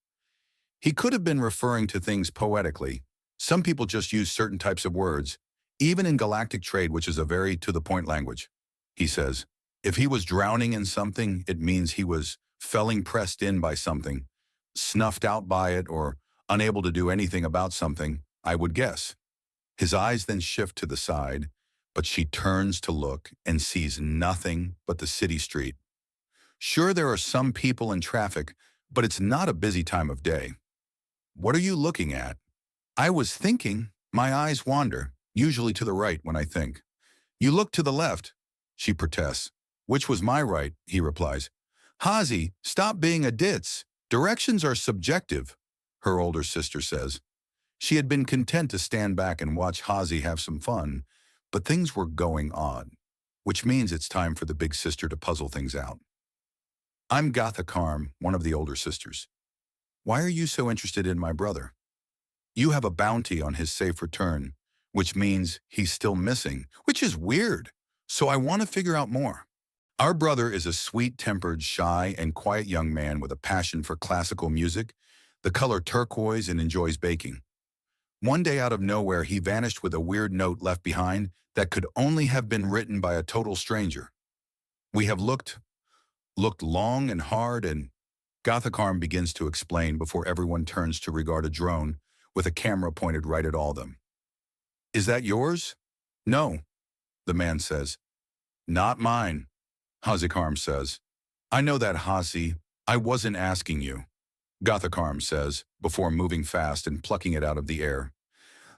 He could have been referring to things poetically. Some people just use certain types of words, even in galactic trade, which is a very to-the-point language. He says, if he was drowning in something, it means he was felling pressed in by something, snuffed out by it, or unable to do anything about something, I would guess. His eyes then shift to the side, but she turns to look and sees nothing but the city street. Sure, there are some people in traffic, but it's not a busy time of day. What are you looking at? I was thinking. My eyes wander, usually to the right when I think. You look to the left, she protests. Which was my right, he replies. Hazi, stop being a ditz. Directions are subjective, her older sister says. She had been content to stand back and watch Hazi have some fun, but things were going on, which means it's time for the big sister to puzzle things out. I'm Karm, one of the older sisters. Why are you so interested in my brother? You have a bounty on his safe return, which means he's still missing, which is weird. So I want to figure out more. Our brother is a sweet-tempered, shy, and quiet young man with a passion for classical music, the color turquoise, and enjoys baking. One day out of nowhere, he vanished with a weird note left behind that could only have been written by a total stranger. We have looked long and hard, and Karm begins to explain before everyone turns to regard a drone with a camera pointed right at all of them. Is that yours? No, the man says. Not mine, Karm says. I know that, Hazi. I wasn't asking you, Karm says, before moving fast and plucking it out of the air.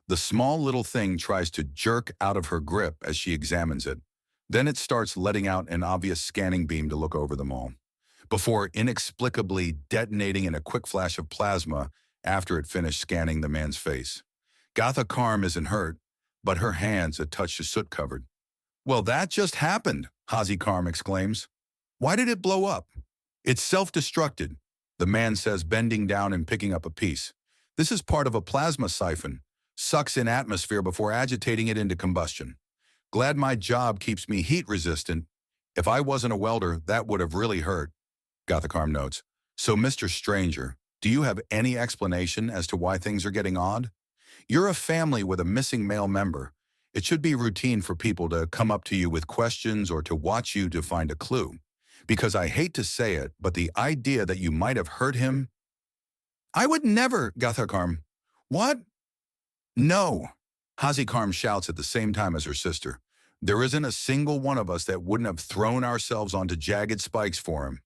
The small little thing tries to jerk out of her grip as she examines it. Then it starts letting out an obvious scanning beam to look over them all, before inexplicably detonating in a quick flash of plasma after it finished scanning the man's face. Karm isn't hurt, but her hand's a touch soot-covered. Well, that just happened, Karm exclaims. Why did it blow up? It's self-destructed, the man says, bending down and picking up a piece. This is part of a plasma siphon. Sucks in atmosphere before agitating it into combustion. Glad my job keeps me heat resistant. If I wasn't a welder, that would have really hurt. Karm notes. So, Mr. Stranger, do you have any explanation as to why things are getting odd? You're a family with a missing male member. It should be routine for people to come up to you with questions or to watch you to find a clue. Because I hate to say it, but the idea that you might have hurt him... I would never, Karm. What? No. Karm shouts at the same time as her sister. There isn't a single one of us that wouldn't have thrown ourselves onto jagged spikes for him.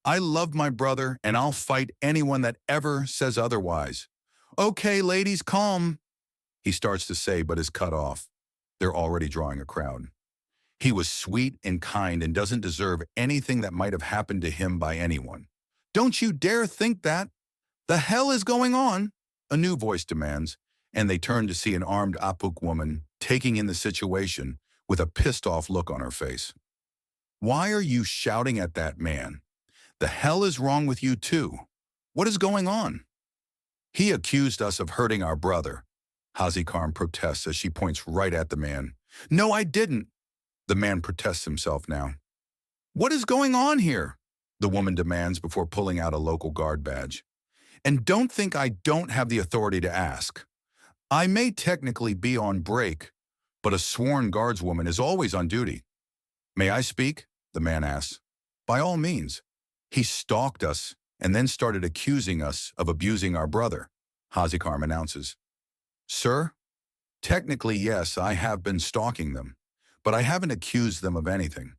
I love my brother, and I'll fight anyone that ever says otherwise. Okay, ladies, calm, he starts to say, but is cut off. They're already drawing a crowd. He was sweet and kind and doesn't deserve anything that might have happened to him by anyone. Don't you dare think that. The hell is going on? A new voice demands, and they turn to see an armed Apuk woman taking in the situation with a pissed-off look on her face. Why are you shouting at that man? The hell is wrong with you too? What is going on? He accused us of hurting our brother. Karm protests as she points right at the man. No, I didn't. The man protests himself now. What is going on here? The woman demands before pulling out a local guard badge. And don't think I don't have the authority to ask. I may technically be on break, but a sworn guardswoman is always on duty. May I speak? The man asks. By all means. He stalked us and then started accusing us of abusing our brother, Karm announces. Sir, technically yes, I have been stalking them, but I haven't accused them of anything.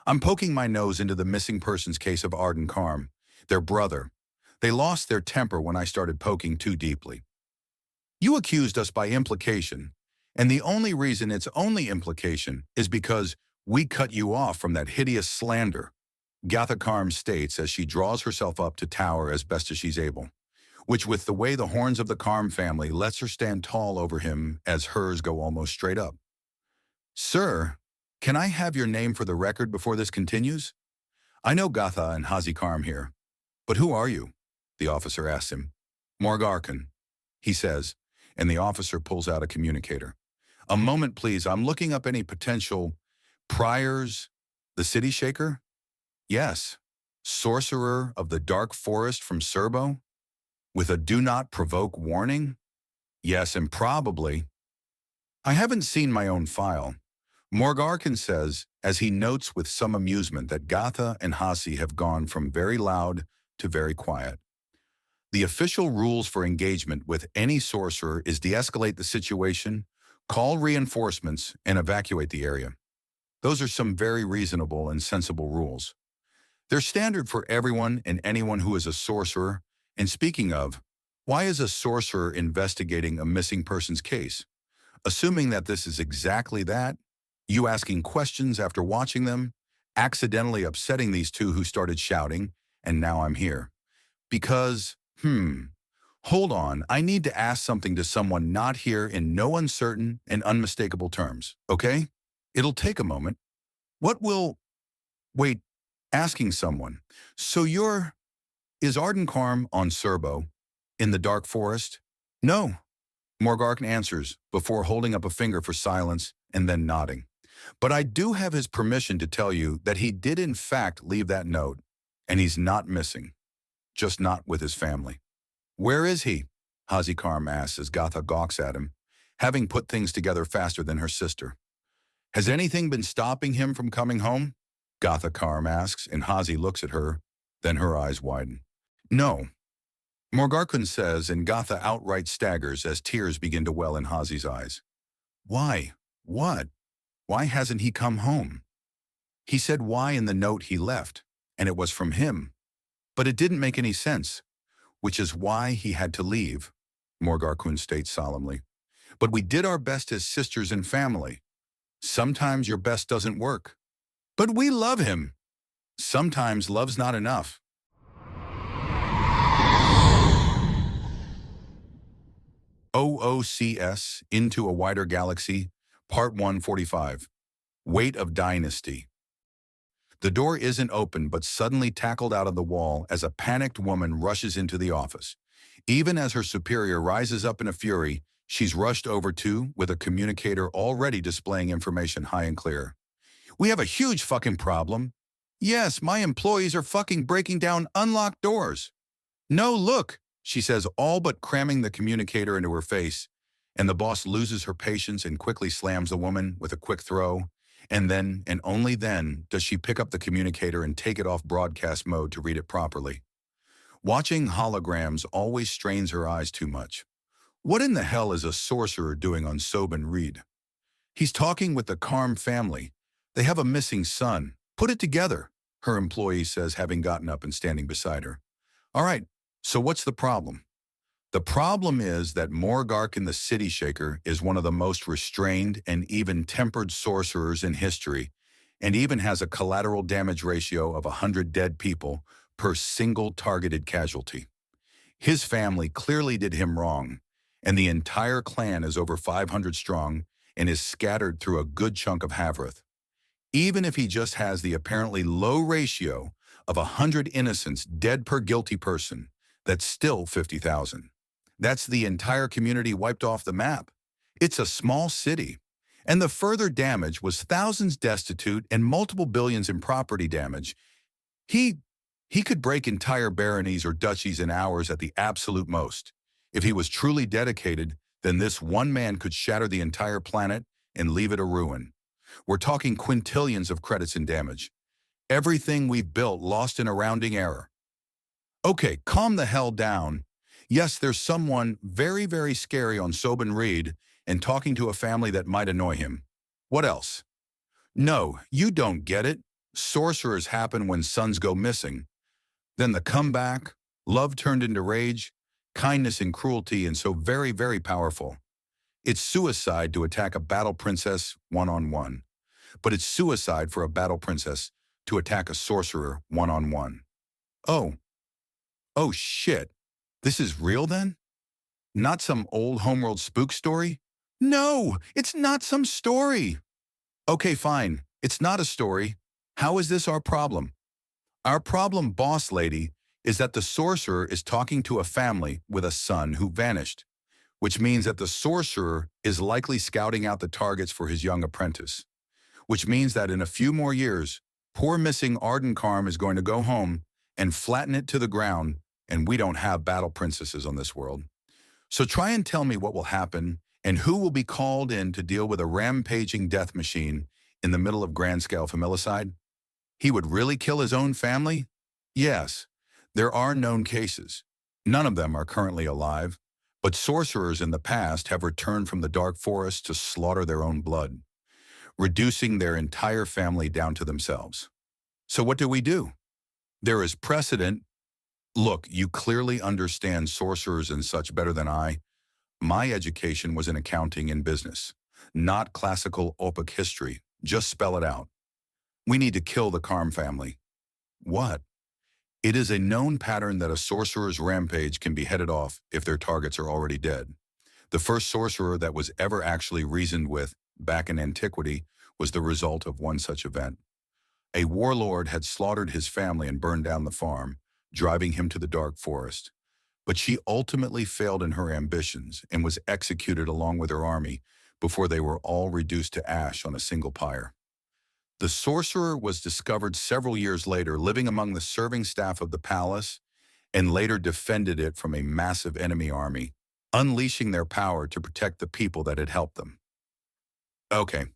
I'm poking my nose into the missing persons case of Arden Karm, their brother. They lost their temper when I started poking too deeply. You accused us by implication, and the only reason it's only implication is because we cut you off from that hideous slander, Karm states as she draws herself up to tower as best as she's able, which with the way the horns of the Karm family lets her stand tall over him as hers go almost straight up. Sir, can I have your name for the record before this continues? I know Gatha and Karm here, but who are you? The officer asks him. Morgarkan, he says, and the officer pulls out a communicator. A moment, please. I'm looking up any potential priors. The city shaker? Yes. Sorcerer of the Dark Forest from Serbo? With a do not provoke warning? Yes, and probably. I haven't seen my own file. Morgarkan says, as he notes with some amusement that Gatha and Hasi have gone from very loud to very quiet. The official rules for engagement with any sorcerer is de-escalate the situation, call reinforcements, and evacuate the area. Those are some very reasonable and sensible rules. They're standard for everyone and anyone who is a sorcerer. And speaking of, why is a sorcerer investigating a missing person's case? Assuming that this is exactly that, you asking questions after watching them, accidentally upsetting these two who started shouting, and now I'm here. Because, hold on, I need to ask something to someone not here in no uncertain and unmistakable terms, okay? It'll take a moment. Wait, asking someone. So is Arden Karm on Serbo, in the Dark Forest? No, Morgarkan answers before holding up a finger for silence and then nodding. But I do have his permission to tell you that he did in fact leave that note, and he's not missing, just not with his family. Where is he? Karm asks as Gatha gawks at him, having put things together faster than her sister. Has anything been stopping him from coming home? Karm asks, and Hazi looks at her, then her eyes widen. No. Morgarkan says, and Gatha outright staggers as tears begin to well in Hazi's eyes. Why? What? Why hasn't he come home? He said why in the note he left, and it was from him. But it didn't make any sense, which is why he had to leave, Morgarkan states solemnly. But we did our best as sisters and family. Sometimes your best doesn't work. But we love him. Sometimes love's not enough. OOCS, Into a Wider Galaxy, Part 145. Weight of Dynasty. The door isn't open but suddenly tackled out of the wall as a panicked woman rushes into the office. Even as her superior rises up in a fury, She's rushed over to, with a communicator already displaying information high and clear. We have a huge fucking problem. Yes, my employees are fucking breaking down unlocked doors. No, look, she says, all but cramming the communicator into her face, and the boss loses her patience and quickly slams the woman with a quick throw, and then, and only then, does she pick up the communicator and take it off broadcast mode to read it properly. Watching holograms always strains her eyes too much. What in the hell is a sorcerer doing on Soben Reed? He's talking with the Karm family. They have a missing son. Put it together, her employee says, having gotten up and standing beside her. All right, so what's the problem? The problem is that Morgarkin the City Shaker is one of the most restrained and even-tempered sorcerers in history, and even has a collateral damage ratio of 100 dead people per single targeted casualty. His family clearly did him wrong, and the entire clan is over 500 strong and is scattered through a good chunk of Havrith. Even if he just has the apparently low ratio of 100 innocents dead per guilty person, that's still 50,000. That's the entire community wiped off the map. It's a small city. And the further damage was thousands destitute and multiple billions in property damage. He could break entire baronies or duchies in hours at the absolute most. If he was truly dedicated, then this one man could shatter the entire planet and leave it a ruin. We're talking quintillions of credits in damage. Everything we've built lost in a rounding error. Okay, calm the hell down. Yes, there's someone very, very scary on Soben Reed and talking to a family that might annoy him. What else? No, you don't get it. Sorcerers happen when sons go missing. Then the comeback, love turned into rage, kindness and cruelty, and so very, very powerful. It's suicide to attack a battle princess one-on-one, but it's suicide for a battle princess to attack a sorcerer one-on-one. Oh shit. This is real then? Not some old homeworld spook story? No, it's not some story. Okay, fine. It's not a story. How is this our problem? Our problem, boss lady, is that the sorcerer is talking to a family with a son who vanished, which means that the sorcerer is likely scouting out the targets for his young apprentice, which means that in a few more years, poor missing Arden Karm is going to go home and flatten it to the ground, and we don't have battle princesses on this world. So try and tell me what will happen and who will be called in to deal with a rampaging death machine in the middle of grand-scale familicide? He would really kill his own family? Yes, there are known cases. None of them are currently alive, but sorcerers in the past have returned from the dark forest to slaughter their own blood, reducing their entire family down to themselves. So what do? There is precedent. Look, you clearly understand sorcerers and such better than I. My education was in accounting and business, not classical OOCS history. Just spell it out. We need to kill the Karm family. What? It is a known pattern that a sorcerer's rampage can be headed off if their targets are already dead. The first sorcerer that was ever actually reasoned with, back in antiquity, was the result of one such event. A warlord had slaughtered his family and burned down the farm, driving him to the dark forest. But she ultimately failed in her ambitions and was executed along with her army before they were all reduced to ash on a single pyre. The sorcerer was discovered several years later living among the serving staff of the palace and later defended it from a massive enemy army, unleashing their power to protect the people that had helped them. Okay,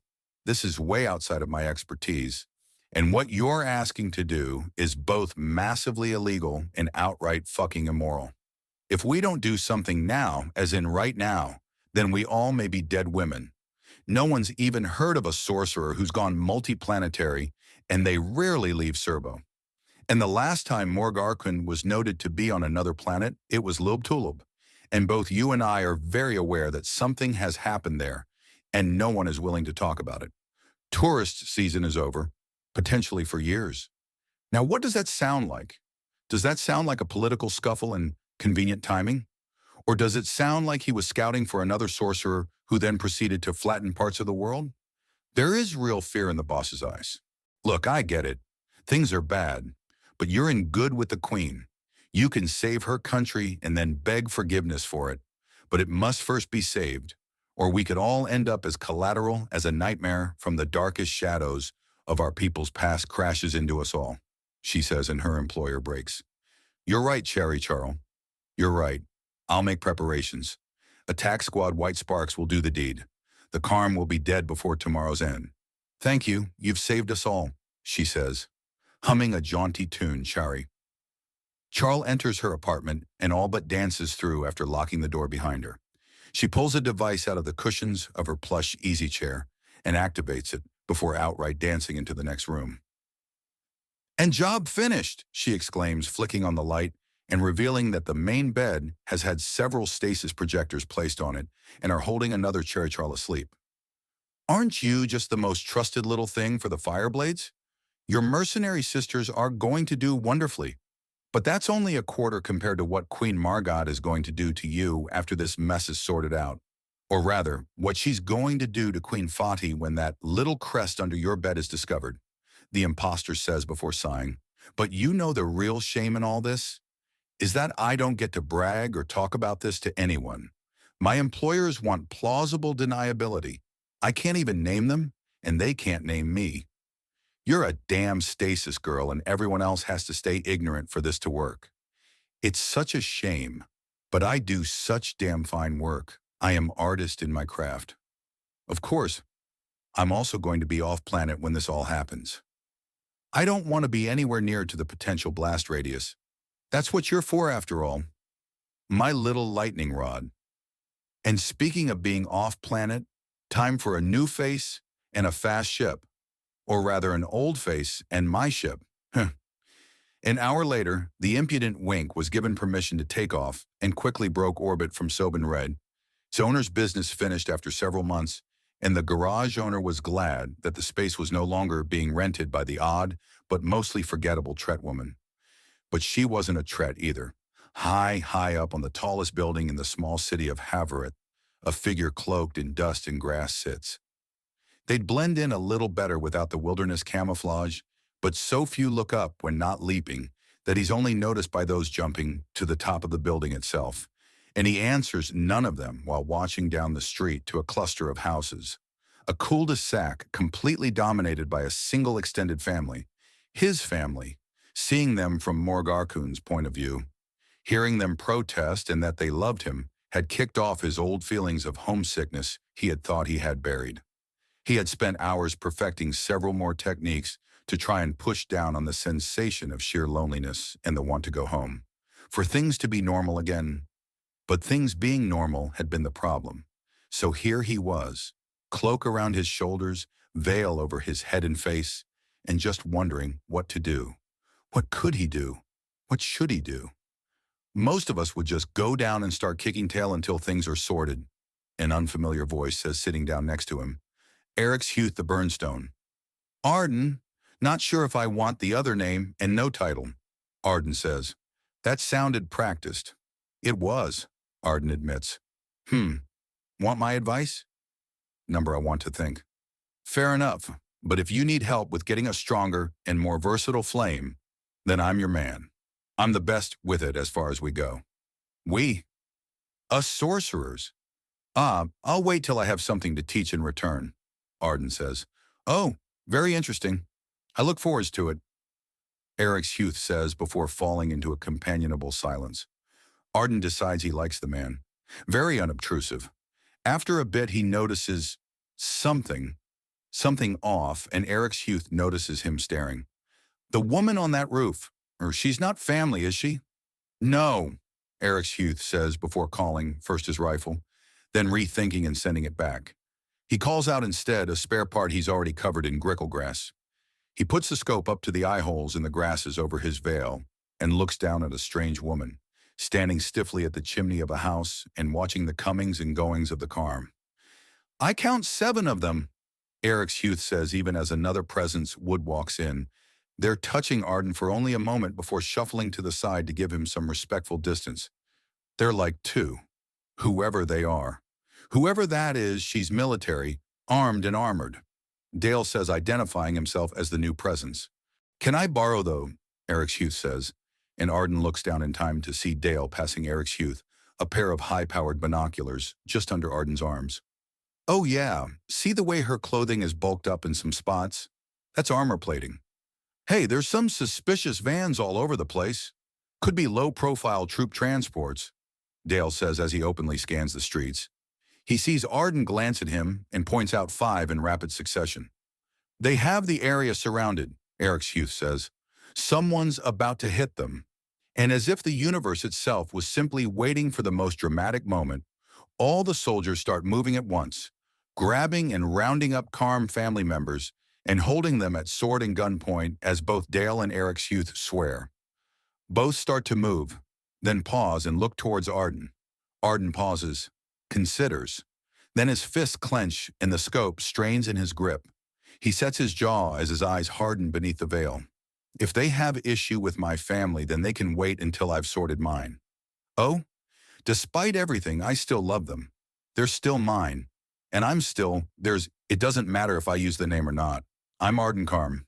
this is way outside of my expertise, and what you're asking to do is both massively illegal and outright fucking immoral. If we don't do something now, as in right now, then we all may be dead women. No one's even heard of a sorcerer who's gone multiplanetary, and they rarely leave Serbo. And the last time Morgarkun was noted to be on another planet, it was Lubtulub. And both you and I are very aware that something has happened there, and no one is willing to talk about it. Tourist season is over, potentially for years. Now, what does that sound like? Does that sound like a political scuffle and convenient timing? Or does it sound like he was scouting for another sorcerer who then proceeded to flatten parts of the world? There is real fear in the boss's eyes. Look, I get it. Things are bad, but you're in good with the queen. You can save her country and then beg forgiveness for it. but it must first be saved, or we could all end up as collateral as a nightmare from the darkest shadows of our people's past crashes into us all, she says, and her employer breaks. You're right, Cherry Charles. You're right. I'll make preparations. Attack Squad White Sparks will do the deed. The Karm will be dead before tomorrow's end. Thank you, you've saved us all, she says, humming a jaunty tune, Cherry. Charles enters her apartment and all but dances through after locking the door behind her. She pulls a device out of the cushions of her plush easy chair and activates it before outright dancing into the next room. And job finished, she exclaims, flicking on the light and revealing that the main bed has had several stasis projectors placed on it and are holding another Cherry Charles asleep. Aren't you just the most trusted little thing for the Fireblades? Your mercenary sisters are going to do wonderfully, but that's only a quarter compared to what Queen Margot is going to do to you after this mess is sorted out. Or rather, what she's going to do to Queen Fati when that little crest under your bed is discovered, the imposter says before sighing. But you know the real shame in all this? Is that I don't get to brag or talk about this to anyone. My employers want plausible deniability. I can't even name them, and they can't name me. You're a damn stasis girl, and everyone else has to stay ignorant for this to work. It's such a shame, but I do such damn fine work. I am artist in my craft. Of course, I'm also going to be off-planet when this all happens. I don't want to be anywhere near to the potential blast radius. That's what you're for, after all. My little lightning rod. And speaking of being off-planet, time for a new face and a fast ship. Or rather, an old face and my ship. An hour later, the impudent Wink was given permission to take off and quickly broke orbit from Soben Red. Its owner's business finished after several months, and the garage owner was glad that the space was no longer being rented by the odd but mostly forgettable Tret woman. But she wasn't a Tret either. High up on the tallest building in the small city of Averill, a figure cloaked in dust and grass sits. They'd blend in a little better without the wilderness camouflage, but so few look up when not leaping that he's only noticed by those jumping to the top of the building itself, and he answers none of them while watching down the street to a cluster of houses. A cul-de-sac completely dominated by a single extended family, his family, seeing them from Morgarkun's point of view. Hearing them protest and that they loved him had kicked off his old feelings of homesickness he had thought he had buried. He had spent hours perfecting several more techniques to try and push down on the sensation of sheer loneliness and the want to go home, for things to be normal again. But things being normal had been the problem. So here he was, cloak around his shoulders, veil over his head and face, and just wondering what to do. What could he do? What should he do? Most of us would just go down and start kicking tail until things are sorted, an unfamiliar voice says, sitting down next to him. Eric's Hugh the Burnstone. Arden, not sure if I want the other name and no title, Arden says. That sounded practiced. It was, Arden admits. Want my advice? Number I want to think. Fair enough, but if you need help with getting a stronger and more versatile flame, then I'm your man. I'm the best with it as far as we go. We? Us sorcerers. I'll wait till I have something to teach in return, Arden says. Oh, very interesting. I look forward to it, Eric's Hugh says before falling into a companionable silence. Arden decides he likes the man. Very unobtrusive. After a bit, he notices something off, and Eric's Hugh notices him staring. The woman on that roof. Or she's not family, is she? No, Eric's Hugh says before calling first his rifle, then rethinking and sending it back. He calls out instead a spare part he's already covered in grickle grass. He puts the scope up to the eye holes in the grasses over his veil and looks down at a strange woman, standing stiffly at the chimney of a house and watching the comings and goings of the Karm. I count 7 of them, Eric's Hugh says even as another presence wood walks in. They're touching Arden for only a moment before shuffling to the side to give him some respectful distance. They're like 2, whoever they are. Whoever that is, she's military, armed and armored, Dale says, identifying himself as the new presence. Can I borrow, though? Eric's Hugh says, and Arden looks down in time to see Dale passing Eric's Hugh a pair of high-powered binoculars just under Arden's arms. Oh yeah, see the way her clothing is bulked up in some spots? That's armor plating. Hey, there's some suspicious vans all over the place. Could be low-profile troop transports, Dale says as he openly scans the streets. He sees Arden glance at him and points out 5 in rapid succession. They have the area surrounded, Eric's youth says. Someone's about to hit them. And as if the universe itself was simply waiting for the most dramatic moment, all the soldiers start moving at once, grabbing and rounding up Karm family members and holding them at sword and gun point as both Dale and Eric's youth swear. Both start to move, then pause and look towards Arden. Arden pauses, considers. Then his fists clench and the scope strains in his grip. He sets his jaw as his eyes harden beneath the veil. If they have issue with my family, then they can wait until I've sorted mine. Oh, despite everything, I still love them. They're still mine. And I'm still, it doesn't matter if I use the name or not. I'm Arden Karm.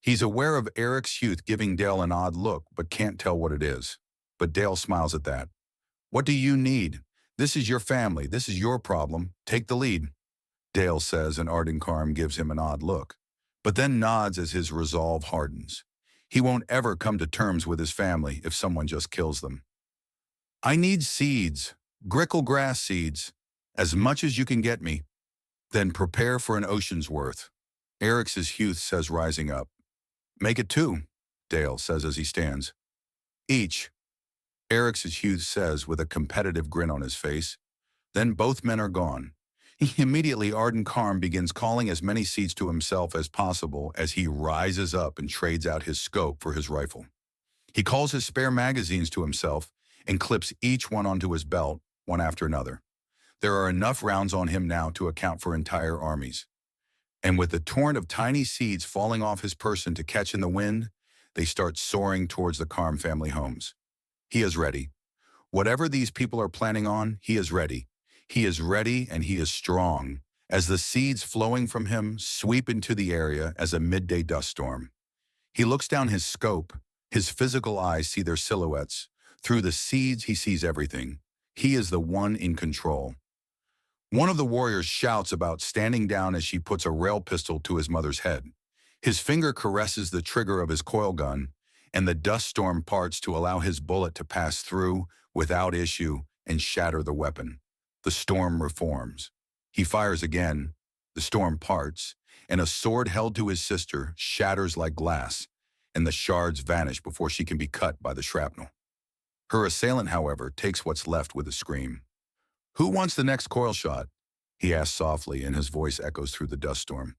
He's aware of Eric's youth giving Dale an odd look, but can't tell what it is. But Dale smiles at that. What do you need? This is your family. This is your problem. Take the lead, Dale says, and Arden Karm gives him an odd look, but then nods as his resolve hardens. He won't ever come to terms with his family if someone just kills them. I need seeds, grickle grass seeds, as much as you can get me. Then prepare for an ocean's worth, Eric's youth says, rising up. Make it 2, Dale says as he stands. Each, Eric's youth says with a competitive grin on his face. Then both men are gone. Immediately, Arden Karm begins calling as many seeds to himself as possible as he rises up and trades out his scope for his rifle. He calls his spare magazines to himself and clips each one onto his belt, one after another. There are enough rounds on him now to account for entire armies. And with the torrent of tiny seeds falling off his person to catch in the wind, they start soaring towards the Karm family homes. He is ready. Whatever these people are planning on, he is ready. He is ready and he is strong, as the seeds flowing from him sweep into the area as a midday dust storm. He looks down his scope. His physical eyes see their silhouettes. Through the seeds, he sees everything. He is the one in control. One of the warriors shouts about standing down as she puts a rail pistol to his mother's head. His finger caresses the trigger of his coil gun, and the dust storm parts to allow his bullet to pass through without issue and shatter the weapon. The storm reforms. He fires again, the storm parts, and a sword held to his sister shatters like glass, and the shards vanish before she can be cut by the shrapnel. Her assailant, however, takes what's left with a scream. Who wants the next coil shot? He asks softly, and his voice echoes through the dust storm.